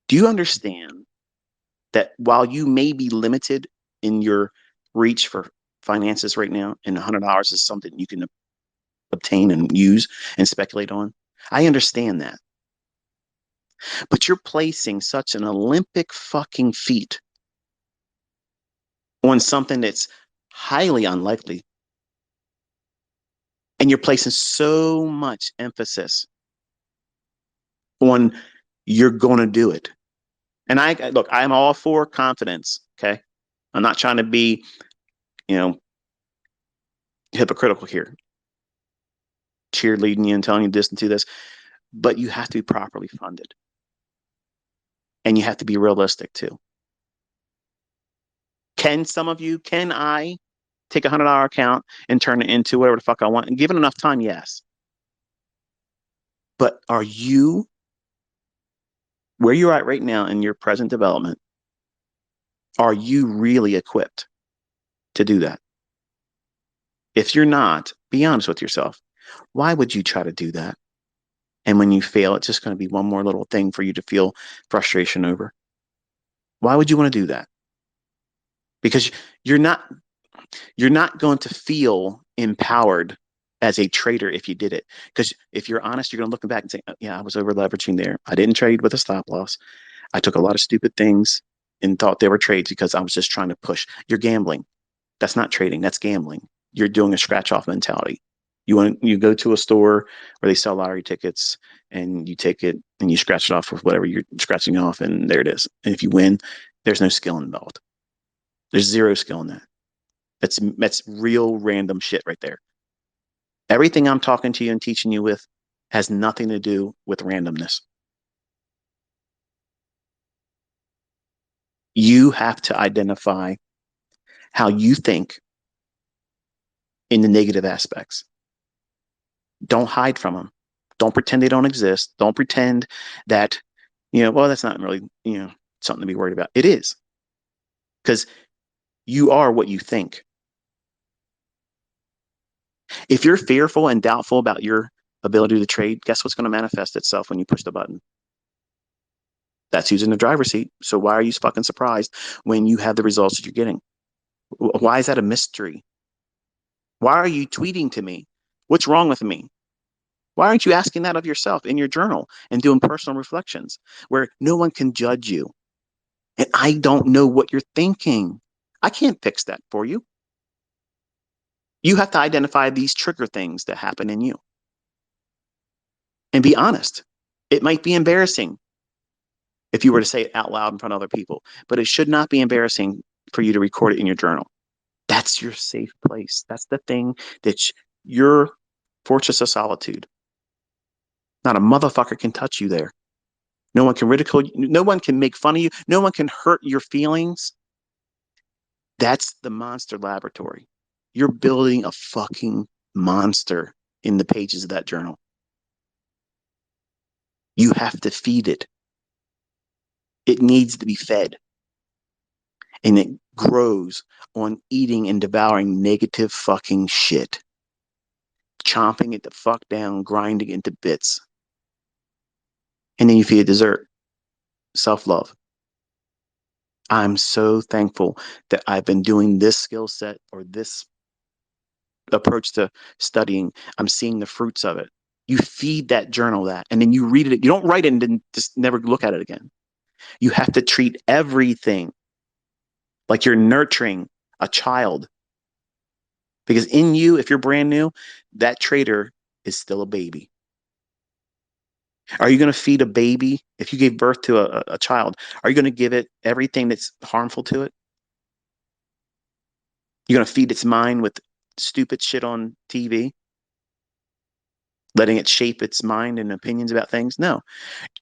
Speaker 1: Do you understand that while you may be limited in your reach for finances right now, and $100 is something you can obtain and use and speculate on? I understand that. But you're placing such an Olympic fucking feat on something that's highly unlikely. And you're placing so much emphasis on you're going to do it. And look, I'm all for confidence. Okay. I'm not trying to be, hypocritical here, cheerleading you and telling you this and do this, but you have to be properly funded. And you have to be realistic too. Can I take $100 account and turn it into whatever the fuck I want? And given enough time, yes. But are you where you're at right now in your present development? Are you really equipped to do that? If you're not, be honest with yourself. Why would you try to do that? And when you fail, it's just going to be one more little thing for you to feel frustration over. Why would you want to do that? Because you're not going to feel empowered as a trader if you did it. Because if you're honest, you're going to look back and say, yeah, I was over leveraging there. I didn't trade with a stop loss. I took a lot of stupid things and thought they were trades because I was just trying to push. You're gambling. That's not trading. That's gambling. You're doing a scratch off mentality. You go to a store where they sell lottery tickets and you take it and you scratch it off with whatever you're scratching off, and there it is. And if you win, there's no skill involved. There's zero skill in that. That's real random shit right there. Everything I'm talking to you and teaching you with has nothing to do with randomness. You have to identify how you think in the negative aspects. Don't hide from them. Don't pretend they don't exist. Don't pretend that, well, that's not really, something to be worried about. It is. Because you are what you think. If you're fearful and doubtful about your ability to trade, guess what's going to manifest itself when you push the button? That's using the driver's seat. So why are you fucking surprised when you have the results that you're getting? Why is that a mystery? Why are you tweeting to me? What's wrong with me? Why aren't you asking that of yourself in your journal and doing personal reflections where no one can judge you? And I don't know what you're thinking. I can't fix that for you. You have to identify these trigger things that happen in you and be honest. It might be embarrassing if you were to say it out loud in front of other people, but it should not be embarrassing for you to record it in your journal. That's your safe place. That's the thing that's your fortress of solitude. Not a motherfucker can touch you there. No one can ridicule you. No one can make fun of you. No one can hurt your feelings. That's the monster laboratory. You're building a fucking monster in the pages of that journal. You have to feed it. It needs to be fed. And it grows on eating and devouring negative fucking shit. Chomping it the fuck down, grinding it into bits. And then you feed it dessert. Self-love. I'm so thankful that I've been doing this skill set or this approach to studying. I'm seeing the fruits of it. You feed that journal that, and then you read it. You don't write it and then just never look at it again. You have to treat everything like you're nurturing a child. Because in you, if you're brand new, that trader is still a baby. Are you going to feed a baby? If you gave birth to a child, are you going to give it everything that's harmful to it? You're going to feed its mind with stupid shit on TV, letting it shape its mind and opinions about things? No.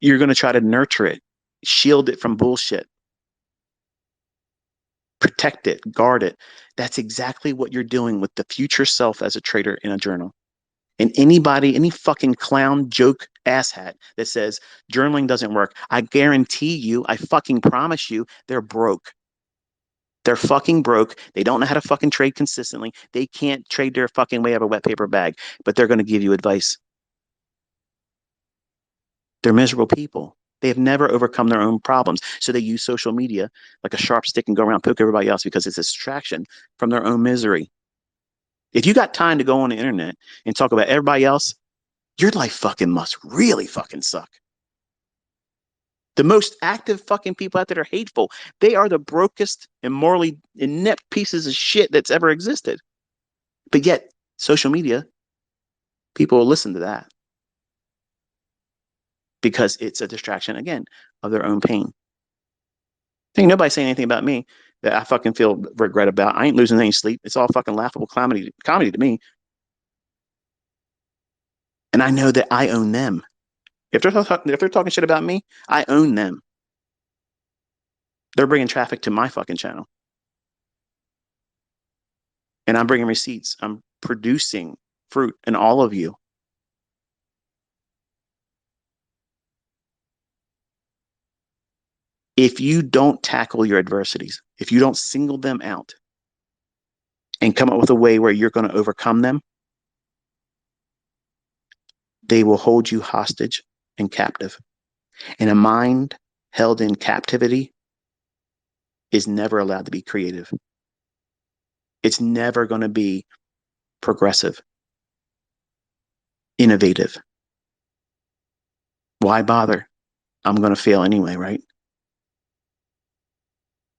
Speaker 1: You're going to try to nurture it, shield it from bullshit, protect it, guard it. That's exactly what you're doing with the future self as a trader in a journal. And anybody, any fucking clown joke asshat that says journaling doesn't work, I guarantee you, I fucking promise you, they're broke. They're fucking broke. They don't know how to fucking trade consistently. They can't trade their fucking way out of a wet paper bag, but they're going to give you advice. They're miserable people. They have never overcome their own problems. So they use social media like a sharp stick and go around poke everybody else because it's a distraction from their own misery. If you got time to go on the internet and talk about everybody else, your life fucking must really fucking suck. The most active fucking people out there are hateful. They are the brokest and morally inept pieces of shit that's ever existed. But yet, social media, people will listen to that because it's a distraction, again, of their own pain. Ain't nobody saying anything about me that I fucking feel regret about. I ain't losing any sleep. It's all fucking laughable comedy to me. And I know that I own them. If they're talking shit about me, I own them. They're bringing traffic to my fucking channel. And I'm bringing receipts. I'm producing fruit in all of you. If you don't tackle your adversities, if you don't single them out and come up with a way where you're going to overcome them, they will hold you hostage and captive. And a mind held in captivity is never allowed to be creative. It's never going to be progressive, innovative. Why bother? I'm going to fail anyway, right?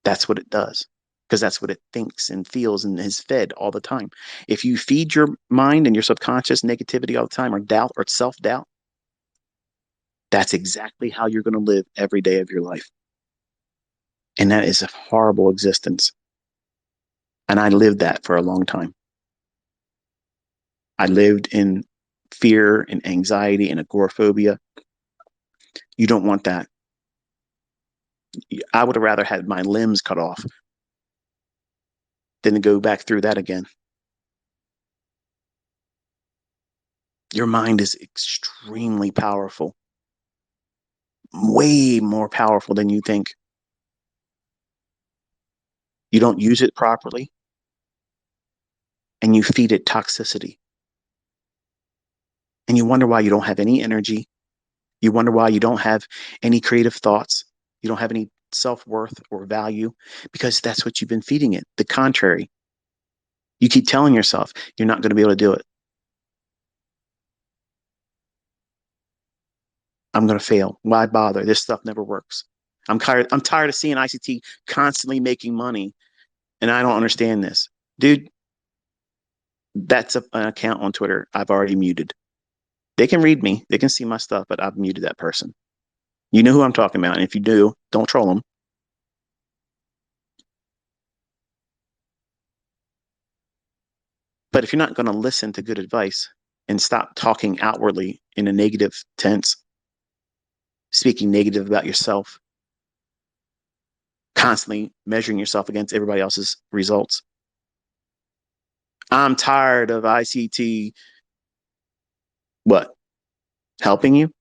Speaker 1: That's what it does because that's what it thinks and feels and is fed all the time. If you feed your mind and your subconscious negativity all the time or doubt or self doubt, that's exactly how you're going to live every day of your life. And that is a horrible existence. And I lived that for a long time. I lived in fear and anxiety and agoraphobia. You don't want that. I would have rather had my limbs cut off than to go back through that again. Your mind is extremely powerful, way more powerful than you think. You don't use it properly and you feed it toxicity. And you wonder why you don't have any energy. You wonder why you don't have any creative thoughts. You don't have any self-worth or value because that's what you've been feeding it. The contrary. You keep telling yourself you're not going to be able to do it. I'm going to fail. Why bother? This stuff never works. I'm tired of seeing ICT constantly making money and I don't understand this. Dude, That's an account on Twitter I've already muted. They can read me, they can see my stuff, but I've muted that person. You know who I'm talking about. And if you do, don't troll them. But if you're not going to listen to good advice and stop talking outwardly in a negative tense, speaking negative about yourself, constantly measuring yourself against everybody else's results. I'm tired of ICT. What? Helping you?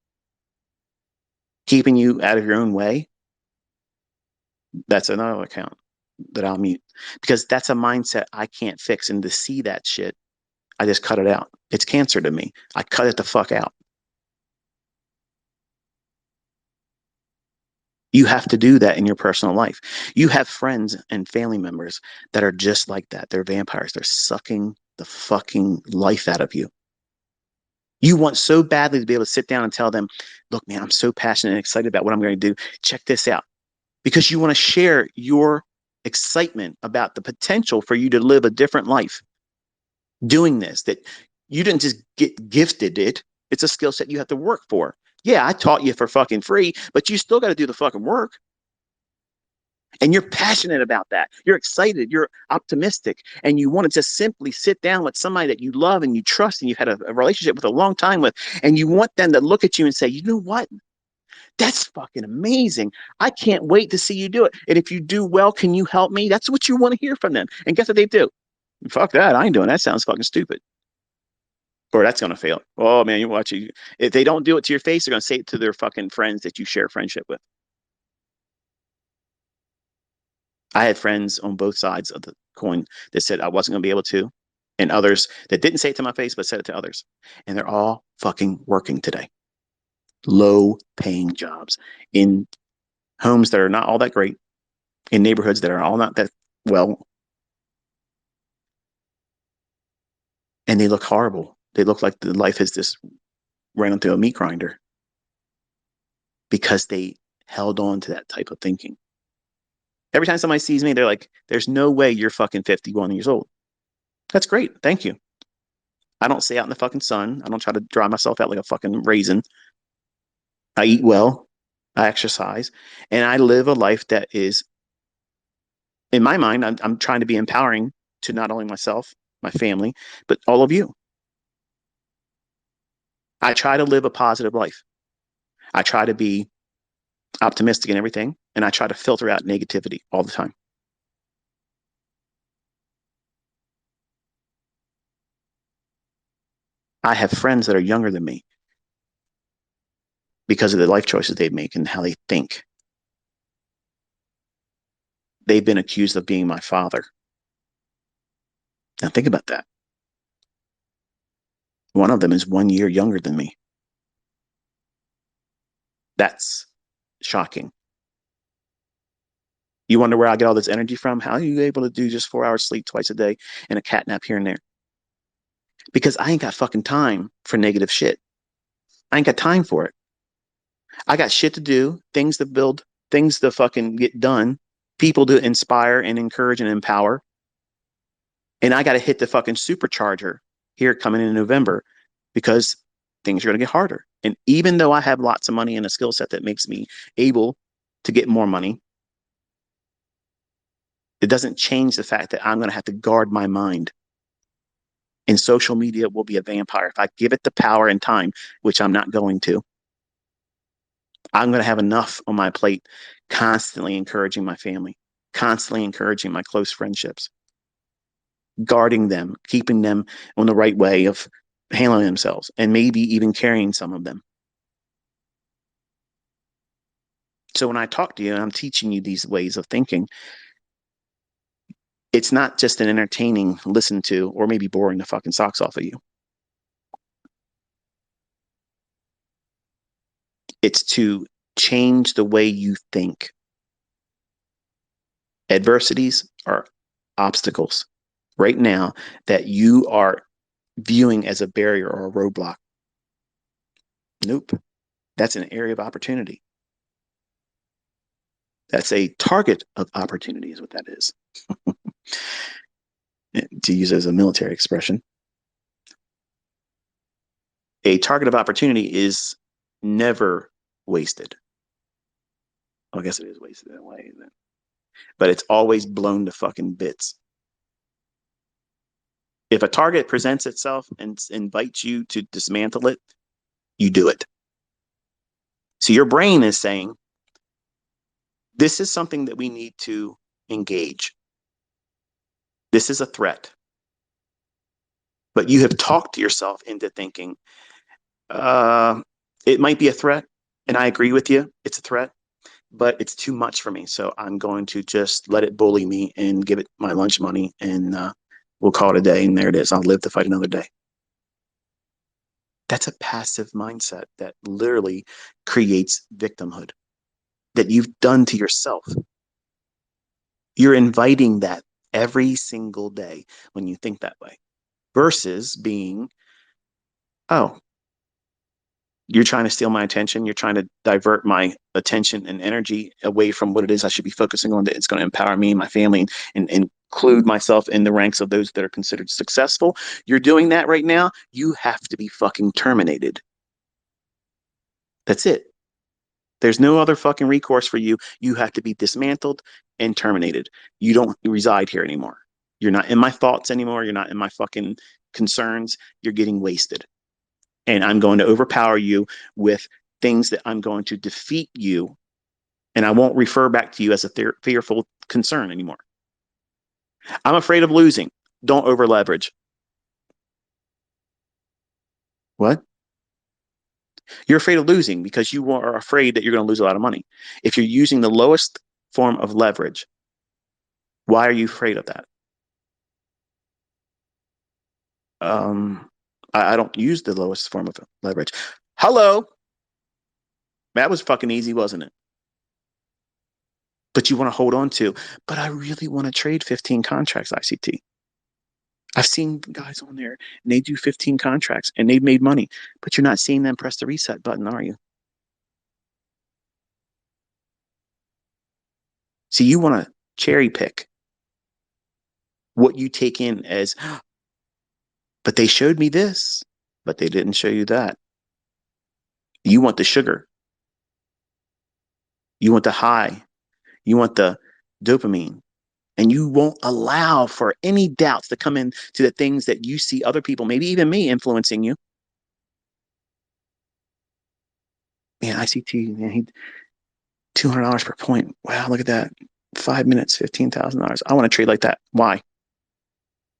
Speaker 1: Keeping you out of your own way? That's another account that I'll mute because that's a mindset I can't fix. And to see that shit, I just cut it out. It's cancer to me. I cut it the fuck out. You have to do that in your personal life. You have friends and family members that are just like that. They're vampires. They're sucking the fucking life out of you. You want so badly to be able to sit down and tell them, look, man, I'm so passionate and excited about what I'm going to do. Check this out. Because you want to share your excitement about the potential for you to live a different life doing this, that you didn't just get gifted it. It's a skill set you have to work for. Yeah, I taught you for fucking free, but you still got to do the fucking work. And you're passionate about that. You're excited. You're optimistic. And you want to just simply sit down with somebody that you love and you trust and you've had a relationship with a long time with. And you want them to look at you and say, you know what? That's fucking amazing. I can't wait to see you do it. And if you do well, can you help me? That's what you want to hear from them. And guess what they do? Fuck that. I ain't doing that. Sounds fucking stupid. Or that's going to fail. Oh, man, you watch it. If they don't do it to your face, they're going to say it to their fucking friends that you share friendship with. I had friends on both sides of the coin that said I wasn't going to be able to, and others that didn't say it to my face, but said it to others. And they're all fucking working today. Low paying jobs in homes that are not all that great, in neighborhoods that are all not that well. And they look horrible. They look like the life has just ran them through a meat grinder because they held on to that type of thinking. Every time somebody sees me, they're like, there's no way you're fucking 51 years old. That's great. Thank you. I don't stay out in the fucking sun. I don't try to dry myself out like a fucking raisin. I eat well. I exercise. And I live a life that is, in my mind, I'm trying to be empowering to not only myself, my family, but all of you. I try to live a positive life. I try to be optimistic in everything. And I try to filter out negativity all the time. I have friends that are younger than me because of the life choices they make and how they think. They've been accused of being my father. Now think about that. One of them is 1 year younger than me. That's shocking. You wonder where I get all this energy from? How are you able to do just 4 hours sleep twice a day and a cat nap here and there? Because I ain't got fucking time for negative shit. I ain't got time for it. I got shit to do, things to build, things to fucking get done, people to inspire and encourage and empower. And I got to hit the fucking supercharger here coming in November because things are going to get harder. And even though I have lots of money and a skill set that makes me able to get more money, it doesn't change the fact that I'm going to have to guard my mind. And social media will be a vampire. If I give it the power and time, which I'm not going to, I'm going to have enough on my plate constantly encouraging my family, constantly encouraging my close friendships, guarding them, keeping them on the right way of handling themselves, and maybe even carrying some of them. So when I talk to you and I'm teaching you these ways of thinking, it's not just an entertaining listen to or maybe boring the fucking socks off of you. It's to change the way you think. Adversities are obstacles right now that you are viewing as a barrier or a roadblock. Nope. That's an area of opportunity. That's a target of opportunity, is what that is, to use as a military expression. A target of opportunity is never wasted. Well, I guess it is wasted in a way, isn't it? But it's always blown to fucking bits. If a target presents itself and invites you to dismantle it, you do it. So your brain is saying, this is something that we need to engage. This is a threat. But you have talked yourself into thinking, it might be a threat. And I agree with you. It's a threat, but it's too much for me. So I'm going to just let it bully me and give it my lunch money, and we'll call it a day. And there it is. I'll live to fight another day. That's a passive mindset that literally creates victimhood that you've done to yourself. You're inviting that every single day when you think that way, versus being, oh, you're trying to steal my attention. You're trying to divert my attention and energy away from what it is I should be focusing on, that it's going to empower me and my family, and include myself in the ranks of those that are considered successful. You're doing that right now. You have to be fucking terminated. That's it. There's no other fucking recourse for you. You have to be dismantled and terminated. You don't reside here anymore. You're not in my thoughts anymore. You're not in my fucking concerns. You're getting wasted. And I'm going to overpower you with things that I'm going to defeat you. And I won't refer back to you as a fearful concern anymore. I'm afraid of losing. Don't over leverage. What? You're afraid of losing because you are afraid that you're going to lose a lot of money. If you're using the lowest form of leverage, why are you afraid of that? I don't use the lowest form of leverage. Hello. That was fucking easy, wasn't it? But you want to hold on to, but I really want to trade 15 contracts ICT. I've seen guys on there and they do 15 contracts and they've made money, but you're not seeing them press the reset button, are you? See, you want to cherry pick what you take in as, but they showed me this, but they didn't show you that. You want the sugar. You want the high. You want the dopamine. And you won't allow for any doubts to come in to the things that you see other people, maybe even me, influencing you. Man, ICT, man, he $200 per point. Wow, look at that. 5 minutes, $15,000. I want to trade like that. Why?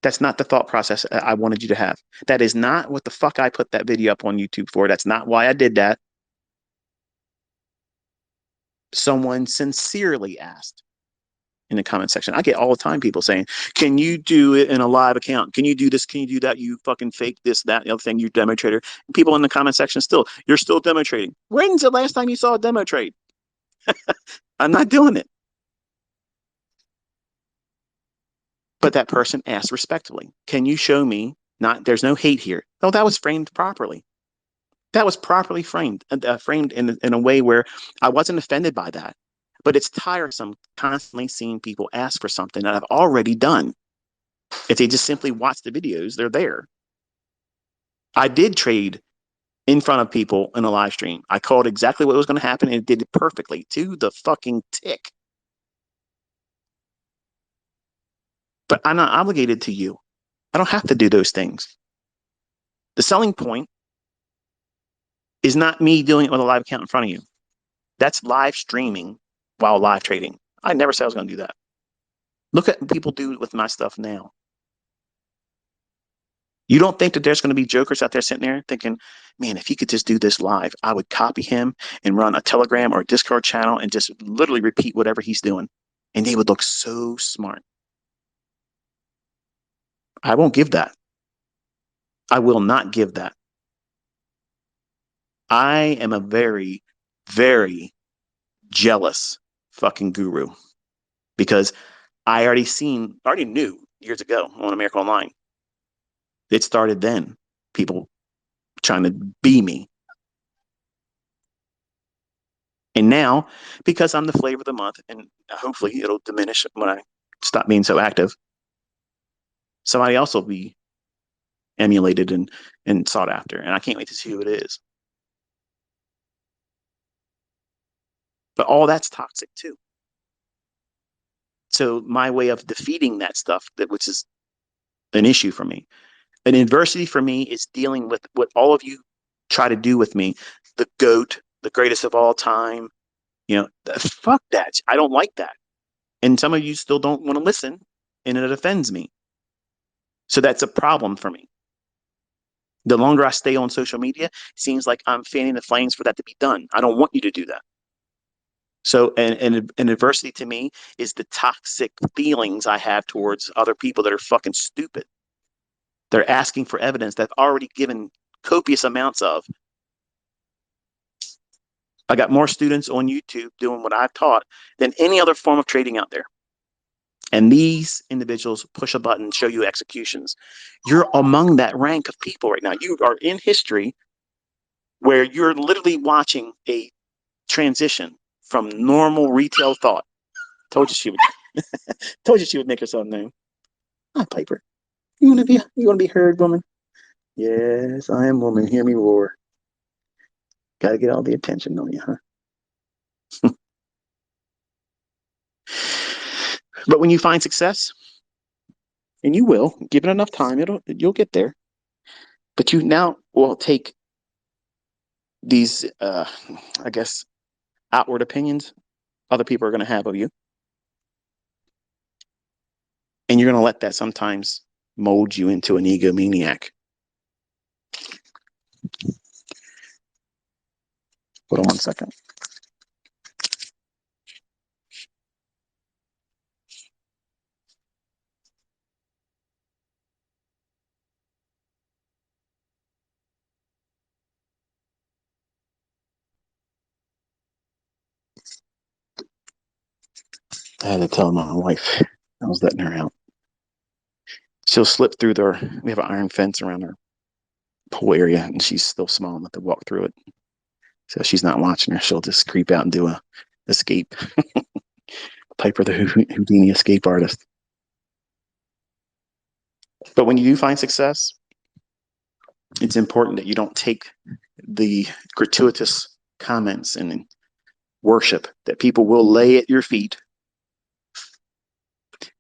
Speaker 1: That's not the thought process I wanted you to have. That is not what the fuck I put that video up on YouTube for. That's not why I did that. Someone sincerely asked in the comment section. I get all the time people saying, can you do it in a live account? Can you do this? Can you do that? You fucking fake this, that, the other thing, you demo trader. And people in the comment section you're still demo trading. When's the last time you saw a demo trade? I'm not doing it. But that person asked respectfully, can you show me, not, there's no hate here. No, that was framed properly. That was properly framed in a way where I wasn't offended by that. But it's tiresome constantly seeing people ask for something that I've already done. If they just simply watch the videos, they're there. I did trade in front of people in a live stream. I called exactly what was going to happen, and it did it perfectly to the fucking tick. But I'm not obligated to you. I don't have to do those things. The selling point is not me doing it with a live account in front of you. That's live streaming while live trading. I never said I was going to do that. Look at what people do with my stuff now. You don't think that there's going to be jokers out there sitting there thinking, man, if he could just do this live, I would copy him and run a Telegram or a Discord channel and just literally repeat whatever he's doing. And they would look so smart. I won't give that. I will not give that. I am a very, very jealous fucking guru because I already knew years ago on America Online. It started then. People trying to be me. And now, because I'm the flavor of the month, and hopefully it'll diminish when I stop being so active, somebody else will be emulated and sought after. And I can't wait to see who it is. But all that's toxic too. So my way of defeating that stuff, which is an issue for me, an adversity for me is dealing with what all of you try to do with me, the GOAT, the greatest of all time. Fuck that. I don't like that. And some of you still don't want to listen, and it offends me. So that's a problem for me. The longer I stay on social media, it seems like I'm fanning the flames for that to be done. I don't want you to do that. So, and adversity to me is the toxic feelings I have towards other people that are fucking stupid. They're asking for evidence that I've already given copious amounts of. I got more students on YouTube doing what I've taught than any other form of trading out there. And these individuals push a button, show you executions. You're among that rank of people right now. You are in history where you're literally watching a transition from normal retail thought. Told you she would make herself known. Hi, Piper. You wanna be heard, woman? Yes, I am woman. Hear me roar. Gotta get all the attention, don't you, huh? But when you find success, and you will, give it enough time, you'll get there. But you now will take these, I guess, outward opinions other people are going to have of you, and you're going to let that sometimes mold you into an egomaniac. Hold on one second. I had to tell my wife I was letting her out. She'll slip through we have an iron fence around our pool area, and she's still small enough to walk through it. So she's not watching her. She'll just creep out and do a escape. Piper the Houdini escape artist. But when you do find success, it's important that you don't take the gratuitous comments and worship that people will lay at your feet.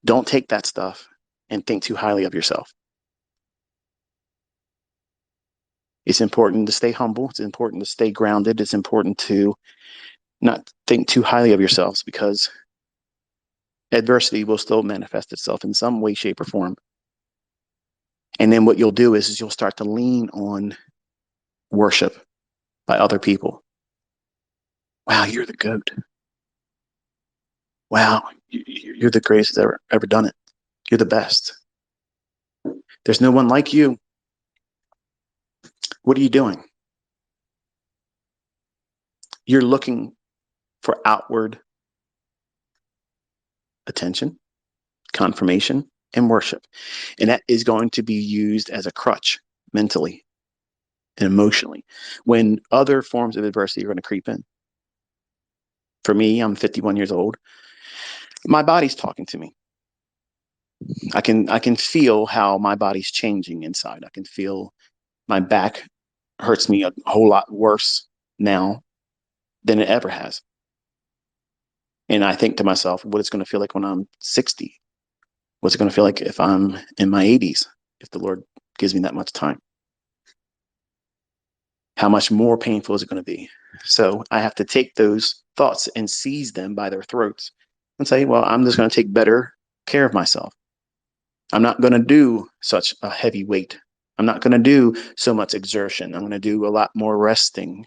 Speaker 1: Don't take that stuff and think too highly of yourself. It's important to stay humble. It's important to stay grounded. It's important to not think too highly of yourselves, because adversity will still manifest itself in some way, shape, or form. And then what you'll do is you'll start to lean on worship by other people. Wow, you're the GOAT. Wow, you're the greatest that's ever done it. You're the best. There's no one like you. What are you doing? You're looking for outward attention, confirmation, and worship. And that is going to be used as a crutch mentally and emotionally when other forms of adversity are going to creep in. For me, I'm 51 years old. My body's talking to me. I can feel how my body's changing inside. I can feel my back hurts me a whole lot worse now than it ever has. And I think to myself, what it's going to feel like when I'm 60? What's it going to feel like if I'm in my 80s, if the Lord gives me that much time? How much more painful is it going to be? So I have to take those thoughts and seize them by their throats and say, well, I'm just going to take better care of myself. I'm not going to do such a heavy weight. I'm not going to do so much exertion. I'm going to do a lot more resting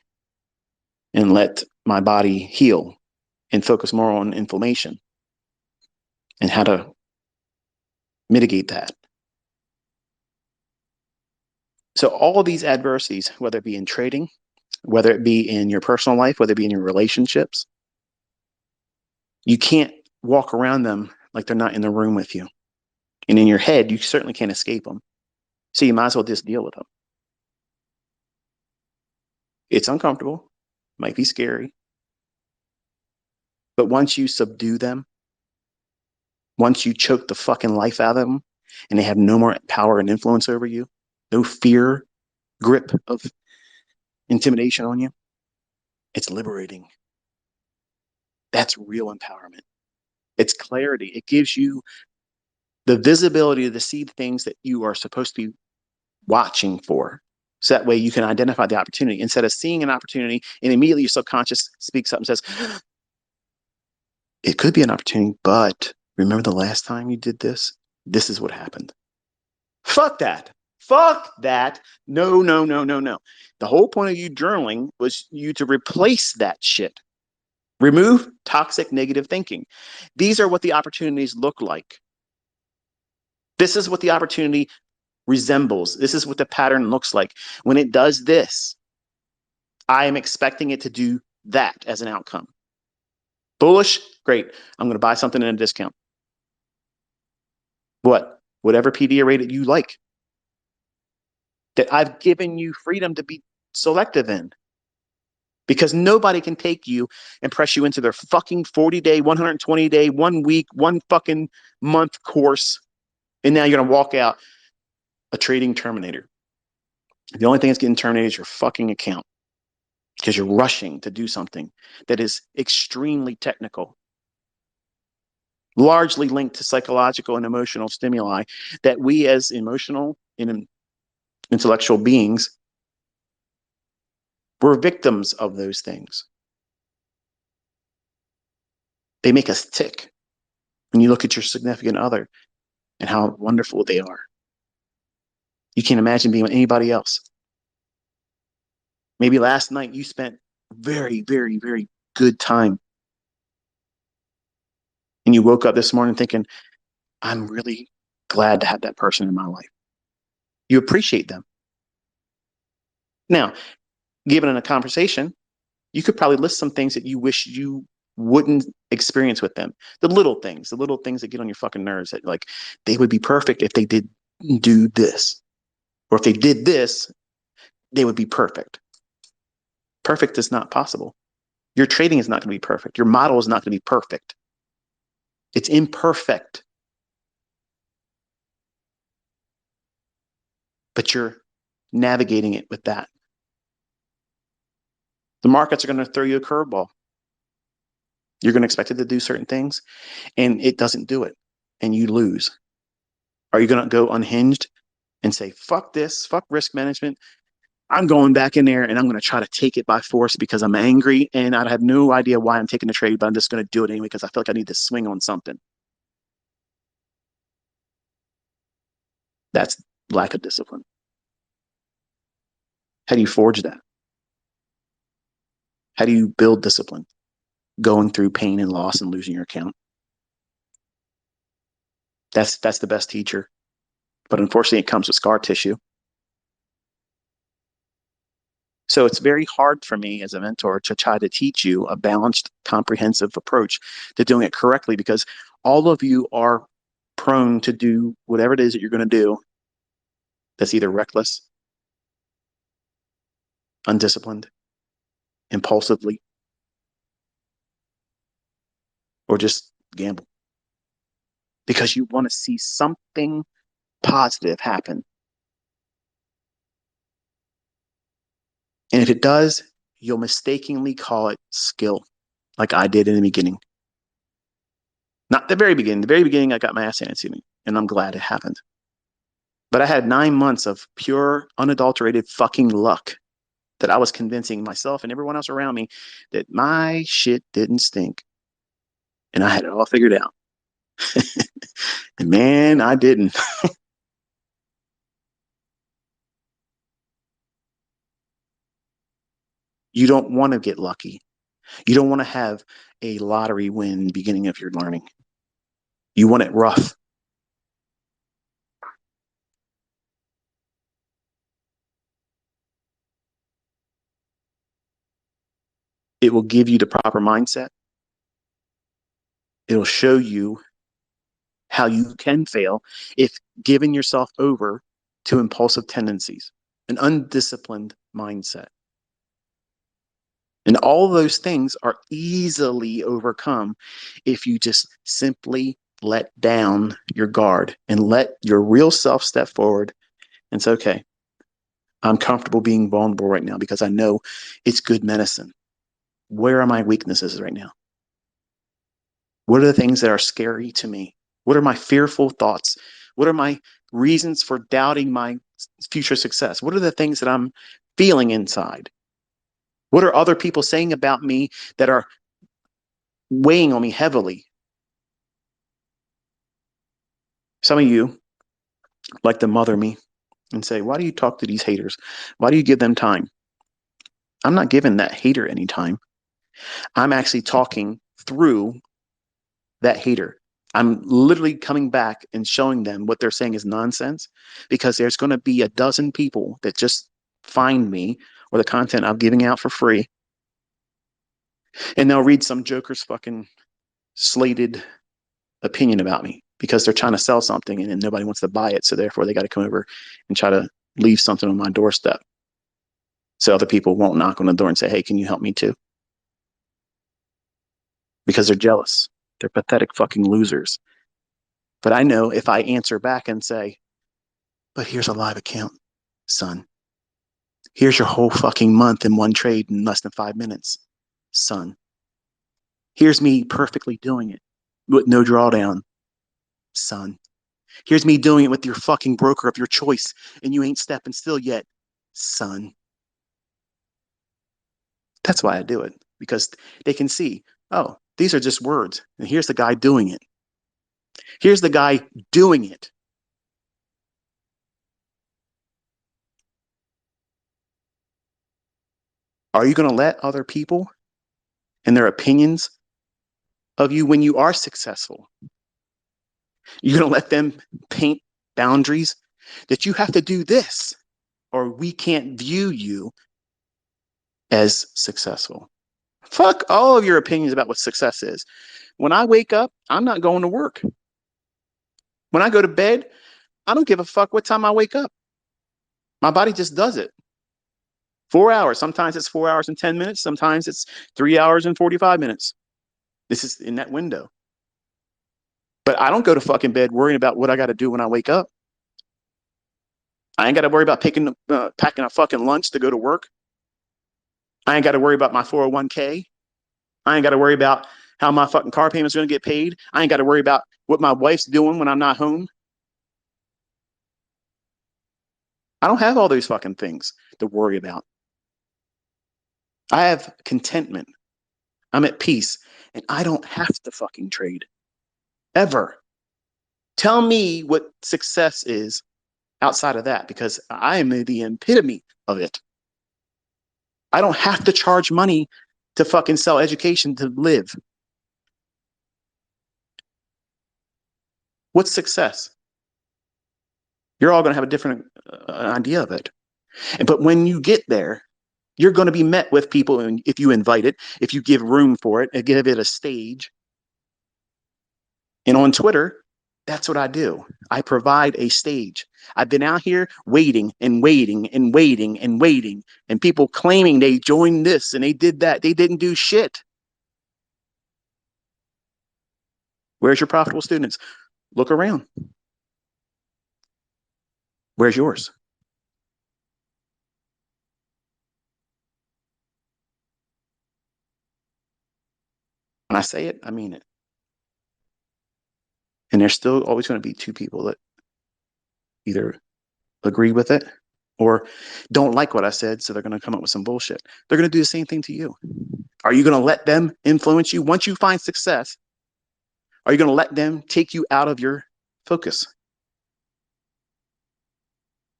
Speaker 1: and let my body heal and focus more on inflammation and how to mitigate that. So all of these adversities, whether it be in trading, whether it be in your personal life, whether it be in your relationships, you can't walk around them like they're not in the room with you. And in your head, you certainly can't escape them. So you might as well just deal with them. It's uncomfortable, might be scary. But once you subdue them, once you choke the fucking life out of them and they have no more power and influence over you, no fear grip of intimidation on you. It's liberating. That's real empowerment. It's clarity. It gives you the visibility to see the things that you are supposed to be watching for. So that way you can identify the opportunity instead of seeing an opportunity and immediately your subconscious speaks up and says, it could be an opportunity, but remember the last time you did this? This is what happened. Fuck that. Fuck that. No, no, no, no, no. The whole point of you journaling was you to replace that shit. Remove toxic negative thinking. These are what the opportunities look like. This is what the opportunity resembles. This is what the pattern looks like. When it does this, I am expecting it to do that as an outcome. Bullish, great. I'm going to buy something at a discount. What? Whatever PDA rate you like. That I've given you freedom to be selective in. Because nobody can take you and press you into their fucking 40-day, 120-day, 1 week, 1 fucking month course. And now you're going to walk out a trading terminator. The only thing that's getting terminated is your fucking account because you're rushing to do something that is extremely technical, largely linked to psychological and emotional stimuli that we as emotional and intellectual beings, we're victims of those things. They make us tick. When you look at your significant other and how wonderful they are, you can't imagine being with anybody else. Maybe last night you spent very, very, very good time. And you woke up this morning thinking, I'm really glad to have that person in my life. You appreciate them. Now, given in a conversation, you could probably list some things that you wish you wouldn't experience with them. The little things that get on your fucking nerves that like they would be perfect if they did do this. Or if they did this, they would be perfect. Perfect is not possible. Your trading is not going to be perfect. Your model is not going to be perfect. It's imperfect. But you're navigating it with that. The markets are going to throw you a curveball. You're going to expect it to do certain things, and it doesn't do it, and you lose. Are you going to go unhinged and say, fuck this, fuck risk management? I'm going back in there and I'm going to try to take it by force because I'm angry and I have no idea why I'm taking the trade, but I'm just going to do it anyway because I feel like I need to swing on something. That's lack of discipline. How do you forge that? How do you build discipline? Going through pain and loss and losing your account. That's the best teacher. But unfortunately, it comes with scar tissue. So it's very hard for me as a mentor to try to teach you a balanced, comprehensive approach to doing it correctly because all of you are prone to do whatever it is that you're going to do that's either reckless, undisciplined, impulsively, or just gamble. Because you want to see something positive happen. And if it does, you'll mistakenly call it skill, like I did in the beginning. Not the very beginning. The very beginning, I got my ass handed to me, and I'm glad it happened. But I had 9 months of pure, unadulterated fucking luck that I was convincing myself and everyone else around me that my shit didn't stink. And I had it all figured out. And man, I didn't. You don't want to get lucky. You don't want to have a lottery win beginning of your learning. You want it rough. It will give you the proper mindset. It'll show you how you can fail if giving yourself over to impulsive tendencies, an undisciplined mindset. And all those things are easily overcome if you just simply let down your guard and let your real self step forward and say, okay, I'm comfortable being vulnerable right now because I know it's good medicine. Where are my weaknesses right now? What are the things that are scary to me? What are my fearful thoughts? What are my reasons for doubting my future success? What are the things that I'm feeling inside? What are other people saying about me that are weighing on me heavily? Some of you like to mother me and say, why do you talk to these haters? Why do you give them time? I'm not giving that hater any time. I'm actually talking through that hater. I'm literally coming back and showing them what they're saying is nonsense, because there's going to be a dozen people that just find me or the content I'm giving out for free, and they'll read some joker's fucking slated opinion about me because they're trying to sell something and nobody wants to buy it. So therefore they got to come over and try to leave something on my doorstep. So other people won't knock on the door and say, hey, can you help me too? Because they're jealous. They're pathetic fucking losers. But I know if I answer back and say, but here's a live account, son. Here's your whole fucking month in one trade in less than 5 minutes, son. Here's me perfectly doing it with no drawdown, son. Here's me doing it with your fucking broker of your choice, and you ain't stepping still yet, son. That's why I do it, because they can see, oh, these are just words. And here's the guy doing it. Here's the guy doing it. Are you going to let other people and their opinions of you when you are successful? You're going to let them paint boundaries that you have to do this, or we can't view you as successful. Fuck all of your opinions about what success is. When I wake up, I'm not going to work. When I go to bed, I don't give a fuck what time I wake up. My body just does it. 4 hours. Sometimes it's 4 hours and 10 minutes. Sometimes it's 3 hours and 45 minutes. This is in that window. But I don't go to fucking bed worrying about what I got to do when I wake up. I ain't got to worry about packing a fucking lunch to go to work. I ain't got to worry about my 401k. I ain't got to worry about how my fucking car payment's going to get paid. I ain't got to worry about what my wife's doing when I'm not home. I don't have all those fucking things to worry about. I have contentment. I'm at peace, and I don't have to fucking trade ever. Tell me what success is outside of that, because I am the epitome of it. I don't have to charge money to fucking sell education to live. What's success? You're all going to have a different idea of it. But when you get there, you're going to be met with people, and if you invite it, if you give room for it, and give it a stage. And on Twitter, that's what I do. I provide a stage. I've been out here waiting and waiting and waiting and waiting, and people claiming they joined this and they did that. They didn't do shit. Where's your profitable students? Look around. Where's yours? When I say it, I mean it. And there's still always going to be two people that either agree with it or don't like what I said, so they're going to come up with some bullshit. They're going to do the same thing to you. Are you going to let them influence you? Once you find success, are you going to let them take you out of your focus?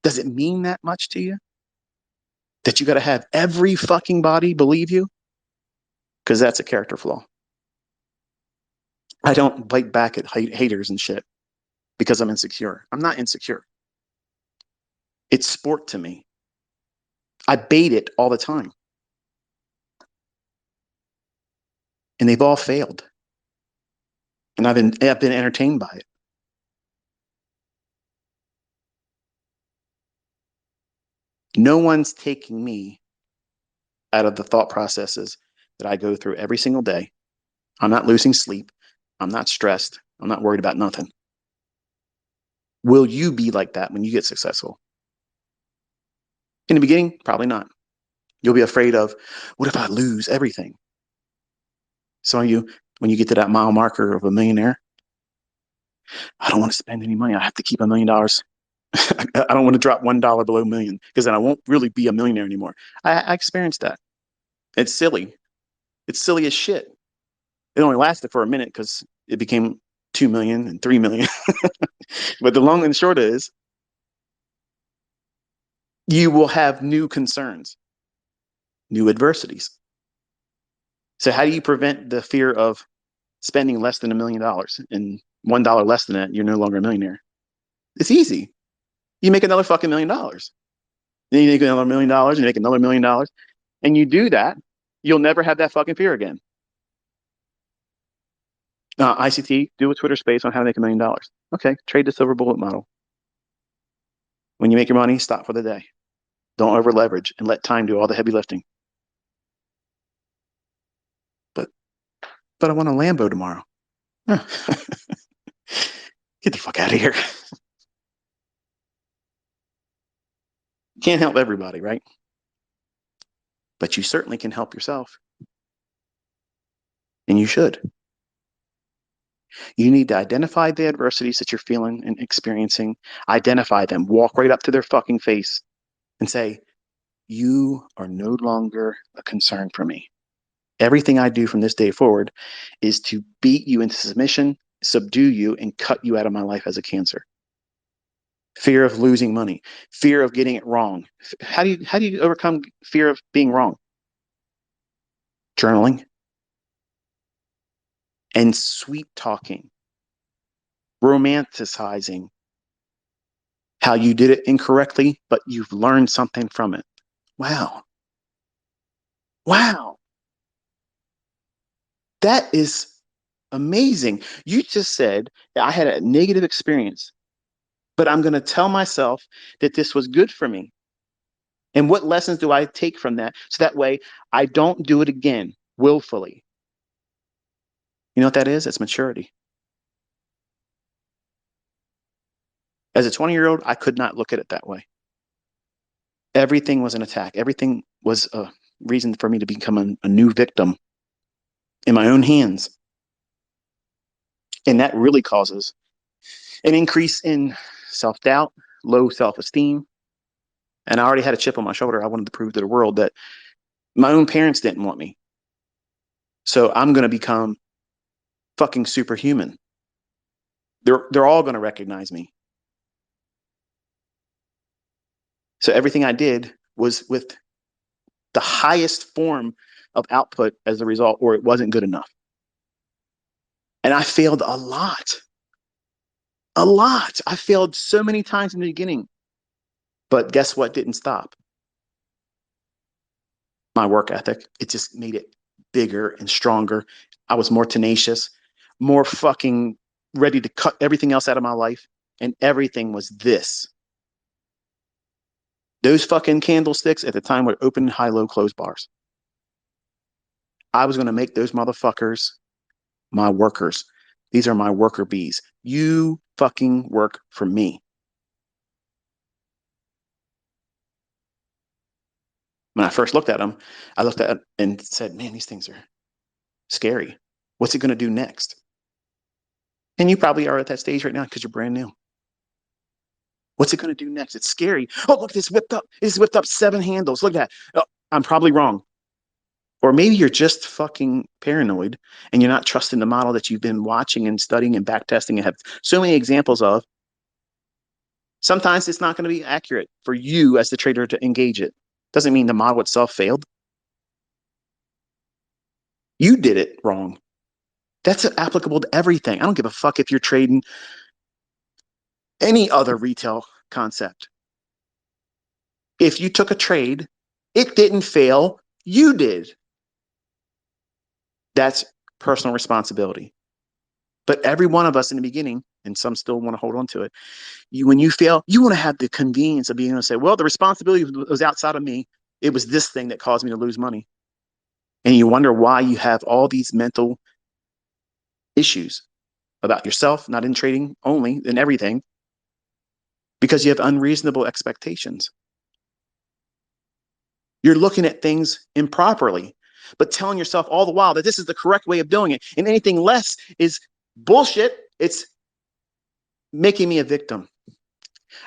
Speaker 1: Does it mean that much to you? That you got to have every fucking body believe you? Because that's a character flaw. I don't bite back at haters and shit because I'm insecure. I'm not insecure. It's sport to me. I bait it all the time. And they've all failed. And I've been entertained by it. No one's taking me out of the thought processes that I go through every single day. I'm not losing sleep. I'm not stressed. I'm not worried about nothing. Will you be like that when you get successful? In the beginning, probably not. You'll be afraid of, what if I lose everything? Some of you, when you get to that mile marker of a millionaire, I don't want to spend any money. I have to keep $1 million. I don't want to drop $1 below a million because then I won't really be a millionaire anymore. I experienced that. It's silly. It's silly as shit. It only lasted for a minute because it became 2 million and 3 million. But the long and short is, you will have new concerns, new adversities. So how do you prevent the fear of spending less than $1 million and $1 less than that, you're no longer a millionaire? It's easy. You make another fucking $1 million. Then you make another $1 million, you make another $1 million, and you do that, you'll never have that fucking fear again. ICT, do a Twitter space on how to make $1 million. Okay, trade the silver bullet model. When you make your money, stop for the day. Don't over leverage and let time do all the heavy lifting. But I want a Lambo tomorrow. Get the fuck out of here. Can't help everybody, right? But you certainly can help yourself. And you should. You need to identify the adversities that you're feeling and experiencing, identify them, walk right up to their fucking face and say, you are no longer a concern for me. Everything I do from this day forward is to beat you into submission, subdue you, and cut you out of my life as a cancer. Fear of losing money, fear of getting it wrong. How do you overcome fear of being wrong? Journaling and sweet talking, romanticizing how you did it incorrectly, but you've learned something from it. Wow. Wow. That is amazing. You just said that I had a negative experience, but I'm going to tell myself that this was good for me. And what lessons do I take from that? So that way I don't do it again willfully. You know what that is? It's maturity. As a 20-year-old, I could not look at it that way. Everything was an attack. Everything was a reason for me to become a new victim in my own hands. And that really causes an increase in self-doubt, low self-esteem. And I already had a chip on my shoulder. I wanted to prove to the world that my own parents didn't want me. So I'm going to become fucking superhuman. They're all going to recognize me. So everything I did was with the highest form of output as a result, or it wasn't good enough. And I failed a lot. A lot. I failed so many times in the beginning. But guess what didn't stop? My work ethic. It just made it bigger and stronger. I was more tenacious, more fucking ready to cut everything else out of my life. And everything was this. Those fucking candlesticks at the time were open, high, low, closed bars. I was going to make those motherfuckers my workers. These are my worker bees. You fucking work for me. When I first looked at them, I looked at it and said, man, these things are scary. What's it going to do next? And you probably are at that stage right now because you're brand new. What's it going to do next? It's scary. Oh, look, it's whipped up. It's whipped up 7 handles. Look at that. Oh, I'm probably wrong. Or maybe you're just fucking paranoid and you're not trusting the model that you've been watching and studying and backtesting and have so many examples of. Sometimes it's not going to be accurate for you as the trader to engage it. Doesn't mean the model itself failed. You did it wrong. That's applicable to everything. I don't give a fuck if you're trading any other retail concept. If you took a trade, it didn't fail, you did. That's personal responsibility. But every one of us in the beginning, and some still want to hold on to it, when you fail, you want to have the convenience of being able to say, well, the responsibility was outside of me. It was this thing that caused me to lose money. And you wonder why you have all these mental issues about yourself, not in trading only, in everything, because you have unreasonable expectations. You're looking at things improperly, but telling yourself all the while that this is the correct way of doing it. And anything less is bullshit. It's making me a victim.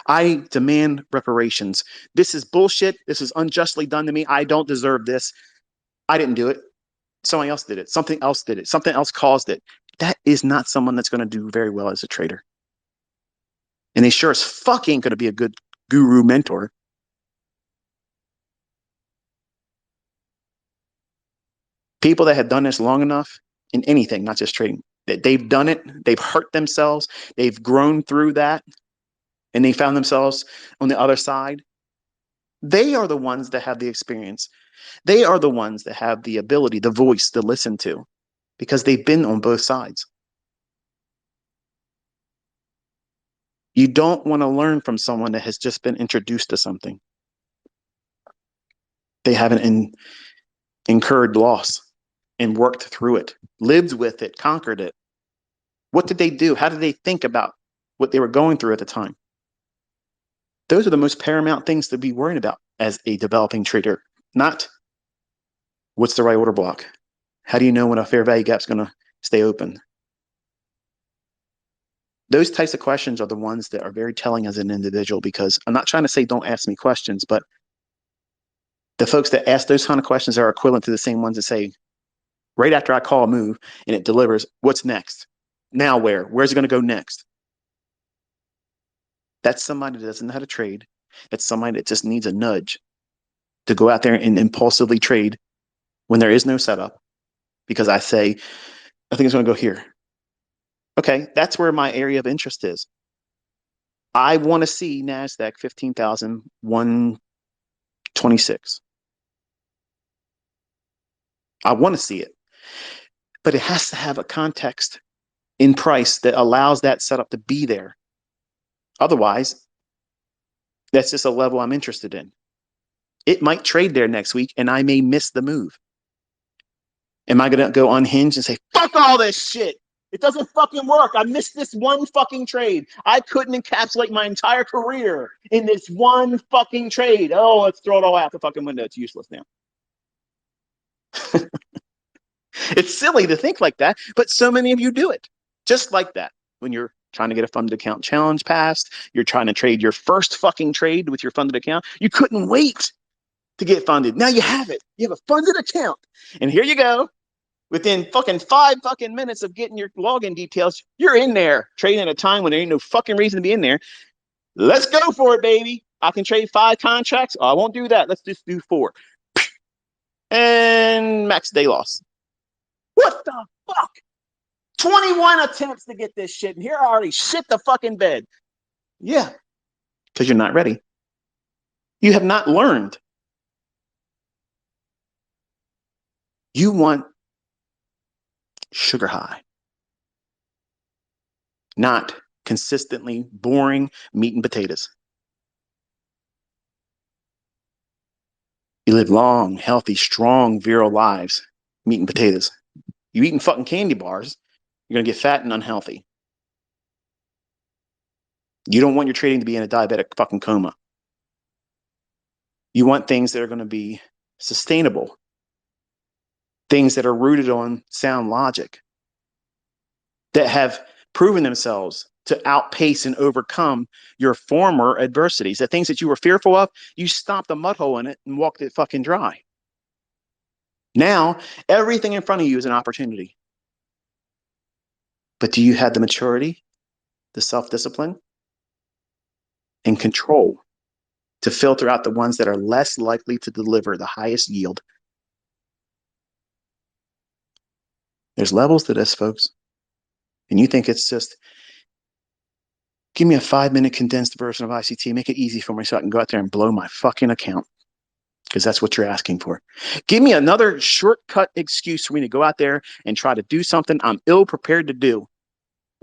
Speaker 1: I demand reparations. This is bullshit. This is unjustly done to me. I don't deserve this. I didn't do it. Somebody else did it. Something else did it. Something else caused it. That is not someone that's going to do very well as a trader. And they sure as fuck ain't going to be a good guru mentor. People that have done this long enough in anything, not just trading, that they've done it, they've hurt themselves, they've grown through that, and they found themselves on the other side. They are the ones that have the experience. They are the ones that have the ability, the voice to listen to, because they've been on both sides. You don't want to learn from someone that has just been introduced to something. They haven't incurred loss and worked through it, lived with it, conquered it. What did they do? How did they think about what they were going through at the time? Those are the most paramount things to be worrying about as a developing trader, not what's the right order block. How do you know when a fair value gap is going to stay open? Those types of questions are the ones that are very telling as an individual, because I'm not trying to say don't ask me questions, but the folks that ask those kind of questions are equivalent to the same ones that say, right after I call a move and it delivers, what's next? Now where? Where's it going to go next? That's somebody that doesn't know how to trade. That's somebody that just needs a nudge to go out there and impulsively trade when there is no setup. Because I say, I think it's going to go here. Okay, that's where my area of interest is. I want to see NASDAQ 15,126. I want to see it. But it has to have a context in price that allows that setup to be there. Otherwise, that's just a level I'm interested in. It might trade there next week and I may miss the move. Am I going to go unhinged and say, fuck all this shit? It doesn't fucking work. I missed this one fucking trade. I couldn't encapsulate my entire career in this one fucking trade. Oh, let's throw it all out the fucking window. It's useless now. It's silly to think like that, but so many of you do it just like that. When you're trying to get a funded account challenge passed, you're trying to trade your first fucking trade with your funded account. You couldn't wait to get funded. Now you have it. You have a funded account. And here you go. Within fucking 5 fucking minutes of getting your login details, you're in there trading at a time when there ain't no fucking reason to be in there. Let's go for it, baby. I can trade 5 contracts. Oh, I won't do that. Let's just do 4. And max day loss. What the fuck? 21 attempts to get this shit, and here I already shit the fucking bed. Yeah, because you're not ready. You have not learned. You want sugar high, not consistently boring meat and potatoes. You live long, healthy, strong, virile lives, meat and potatoes. You eating fucking candy bars, you're going to get fat and unhealthy. You don't want your trading to be in a diabetic fucking coma. You want things that are going to be sustainable, things that are rooted on sound logic, that have proven themselves to outpace and overcome your former adversities. The things that you were fearful of, you stomped a mud hole in it and walked it fucking dry. Now, everything in front of you is an opportunity. But do you have the maturity, the self-discipline, and control to filter out the ones that are less likely to deliver the highest yield? There's levels to this, folks. And you think it's just, give me a 5-minute condensed version of ICT, make it easy for me so I can go out there and blow my fucking account. Because that's what you're asking for. Give me another shortcut excuse for me to go out there and try to do something I'm ill prepared to do.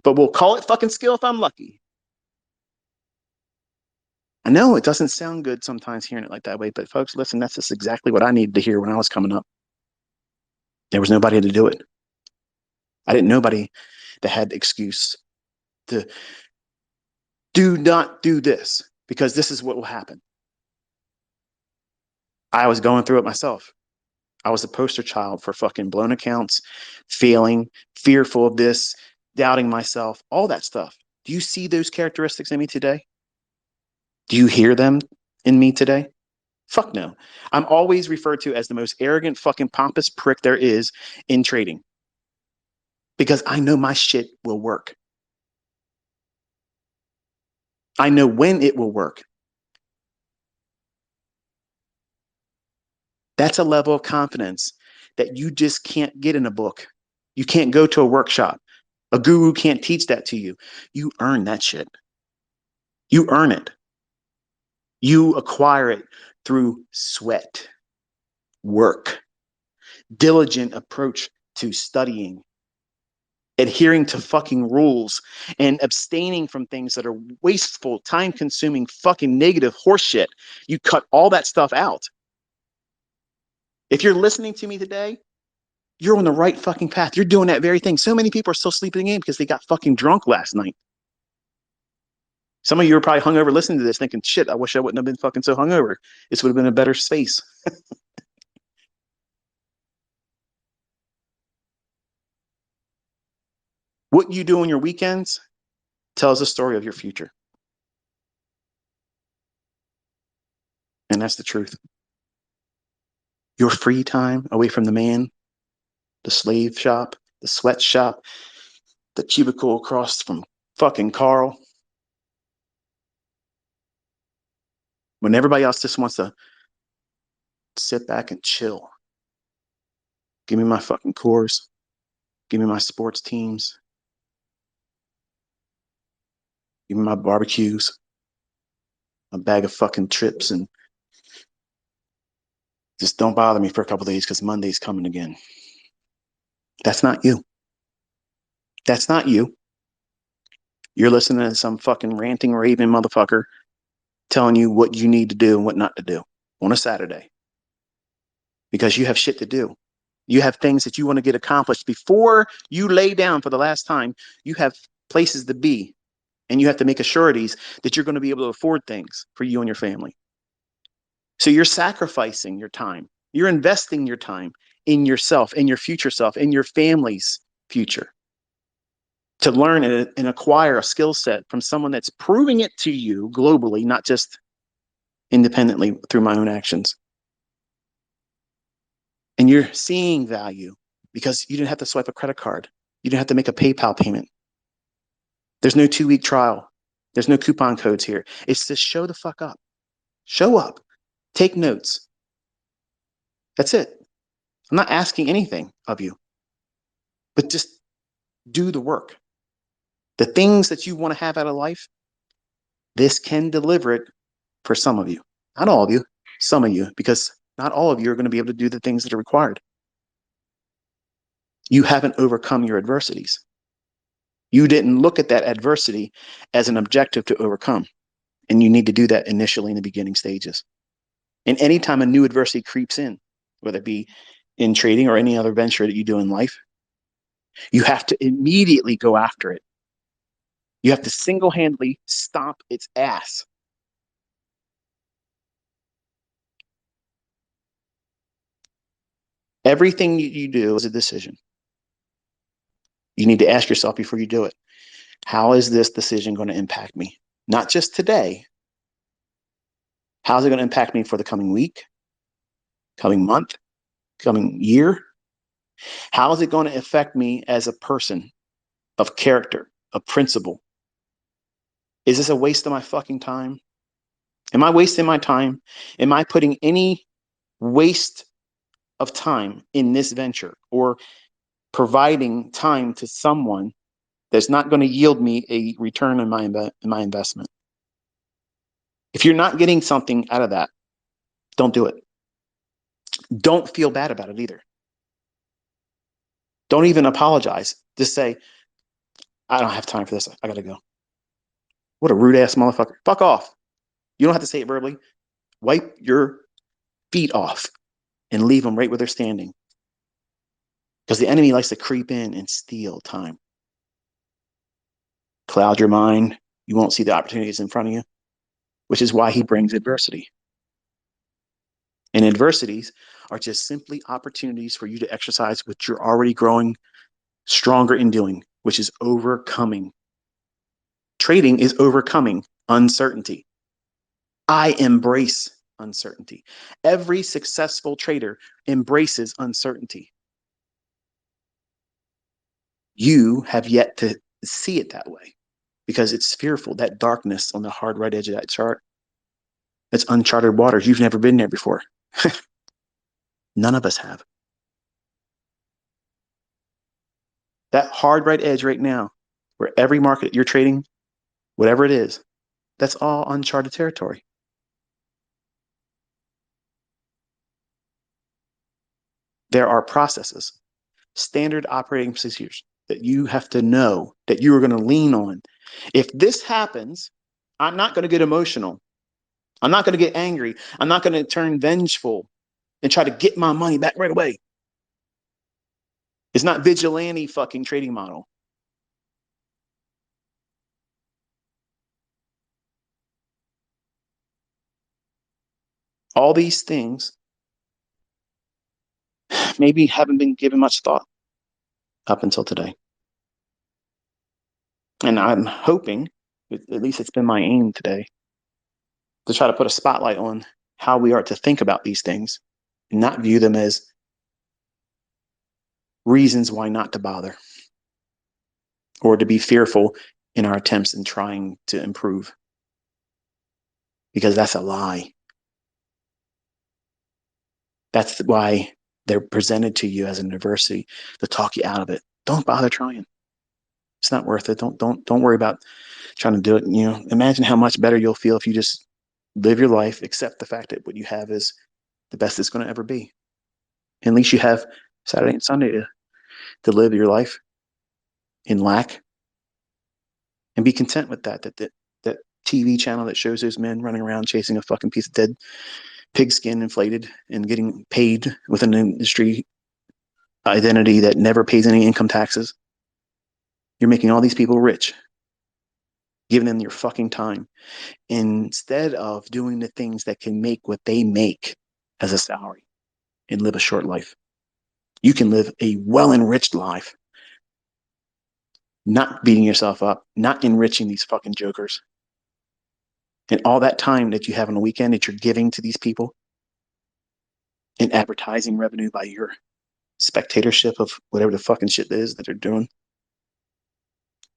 Speaker 1: But we'll call it fucking skill if I'm lucky. I know it doesn't sound good sometimes hearing it like that way, but folks, listen, that's just exactly what I needed to hear when I was coming up. There was nobody to do it. I didn't know nobody that had the excuse to do not do this because this is what will happen. I was going through it myself. I was the poster child for fucking blown accounts, failing, fearful of this, doubting myself, all that stuff. Do you see those characteristics in me today? Do you hear them in me today? Fuck no. I'm always referred to as the most arrogant fucking pompous prick there is in trading because I know my shit will work. I know when it will work. That's a level of confidence that you just can't get in a book. You can't go to a workshop. A guru can't teach that to you. You earn that shit. You earn it. You acquire it through sweat, work, diligent approach to studying, adhering to fucking rules, and abstaining from things that are wasteful, time consuming, fucking negative horseshit. You cut all that stuff out. If you're listening to me today, you're on the right fucking path. You're doing that very thing. So many people are still sleeping in because they got fucking drunk last night. Some of you are probably hungover listening to this thinking, shit, I wish I wouldn't have been fucking so hungover. This would have been a better space. What you do on your weekends tells a story of your future. And that's the truth. Your free time away from the man, the slave shop, the sweatshop, the cubicle across from fucking Carl. When everybody else just wants to sit back and chill. Give me my fucking cores. Give me my sports teams. Give me my barbecues. A bag of fucking trips, and just don't bother me for a couple of days because Monday's coming again. That's not you. That's not you. You're listening to some fucking ranting, raving motherfucker telling you what you need to do and what not to do on a Saturday because you have shit to do. You have things that you want to get accomplished before you lay down for the last time. You have places to be, and you have to make assurities that you're going to be able to afford things for you and your family. So you're sacrificing your time. You're investing your time in yourself, in your future self, in your family's future to learn and acquire a skill set from someone that's proving it to you globally, not just independently through my own actions. And you're seeing value because you didn't have to swipe a credit card. You didn't have to make a PayPal payment. There's no 2-week trial. There's no coupon codes here. It's just show the fuck up. Show up. Take notes. That's it. I'm not asking anything of you, but just do the work. The things that you want to have out of life, this can deliver it for some of you. Not all of you, some of you, because not all of you are going to be able to do the things that are required. You haven't overcome your adversities. You didn't look at that adversity as an objective to overcome. And you need to do that initially in the beginning stages. And anytime a new adversity creeps in, whether it be in trading or any other venture that you do in life, you have to immediately go after it. You have to single-handedly stomp its ass. Everything you do is a decision. You need to ask yourself before you do it, how is this decision going to impact me? Not just today. How is it going to impact me for the coming week, coming month, coming year? How is it going to affect me as a person of character, of principle? Is this a waste of my fucking time? Am I wasting my time? Am I putting any waste of time in this venture or providing time to someone that's not going to yield me a return on my investment? If you're not getting something out of that, don't do it. Don't feel bad about it either. Don't even apologize. Just say, I don't have time for this. I got to go. What a rude ass motherfucker. Fuck off. You don't have to say it verbally. Wipe your feet off and leave them right where they're standing. Because the enemy likes to creep in and steal time. Cloud your mind. You won't see the opportunities in front of you, which is why he brings adversity. And adversities are just simply opportunities for you to exercise what you're already growing stronger in doing, which is overcoming. Trading is overcoming uncertainty. I embrace uncertainty. Every successful trader embraces uncertainty. You have yet to see it that way because it's fearful. That darkness on the hard right edge of that chart, that's uncharted waters. You've never been there before. None of us have. That hard right edge right now, where every market you're trading, whatever it is, that's all uncharted territory. There are processes, standard operating procedures that you have to know that you are going to lean on. If this happens, I'm not going to get emotional. I'm not going to get angry. I'm not going to turn vengeful and try to get my money back right away. It's not vigilante fucking trading model. All these things maybe haven't been given much thought up until today. And I'm hoping, at least it's been my aim today, to try to put a spotlight on how we are to think about these things and not view them as reasons why not to bother or to be fearful in our attempts in trying to improve. Because that's a lie. That's why they're presented to you as an adversity to talk you out of it. Don't bother trying. It's not worth it. Don't worry about trying to do it. You know, imagine how much better you'll feel if you just live your life, accept the fact that what you have is the best it's going to ever be. At least you have Saturday and Sunday to live your life in lack and be content with that. That TV channel that shows those men running around chasing a fucking piece of dead pigskin inflated and getting paid with an industry identity that never pays any income taxes. You're making all these people rich, giving them your fucking time instead of doing the things that can make what they make as a salary and live a short life. You can live a well-enriched life, not beating yourself up, not enriching these fucking jokers. And all that time that you have on the weekend that you're giving to these people in advertising revenue by your spectatorship of whatever the fucking shit is that they're doing,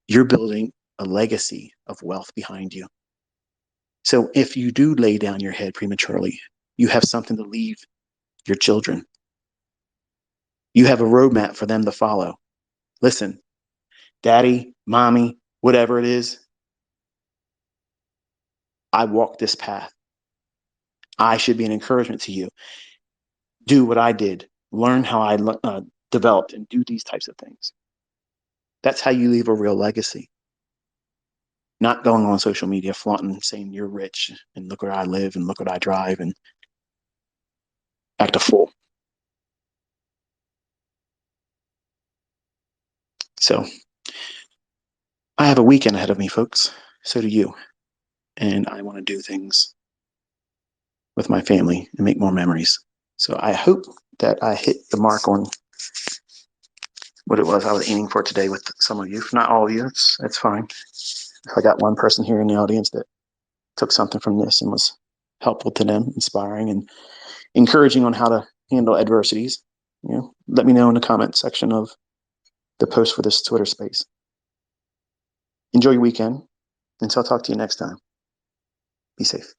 Speaker 1: you're building a legacy of wealth behind you. So if you do lay down your head prematurely, you have something to leave your children. You have a roadmap for them to follow. Listen, daddy, mommy, whatever it is, I walked this path. I should be an encouragement to you. Do what I did. Learn how I developed and do these types of things. That's how you leave a real legacy. Not going on social media flaunting, saying you're rich and look where I live and look what I drive and act a fool. So I have a weekend ahead of me, folks. So do you. And I want to do things with my family and make more memories. So I hope that I hit the mark on what it was I was aiming for today with some of you. If not all of you, it's fine. If I got one person here in the audience that took something from this and was helpful to them, inspiring and encouraging on how to handle adversities, you know, let me know in the comment section of the post for this Twitter space. Enjoy your weekend. Until I'll talk to you next time. Be safe.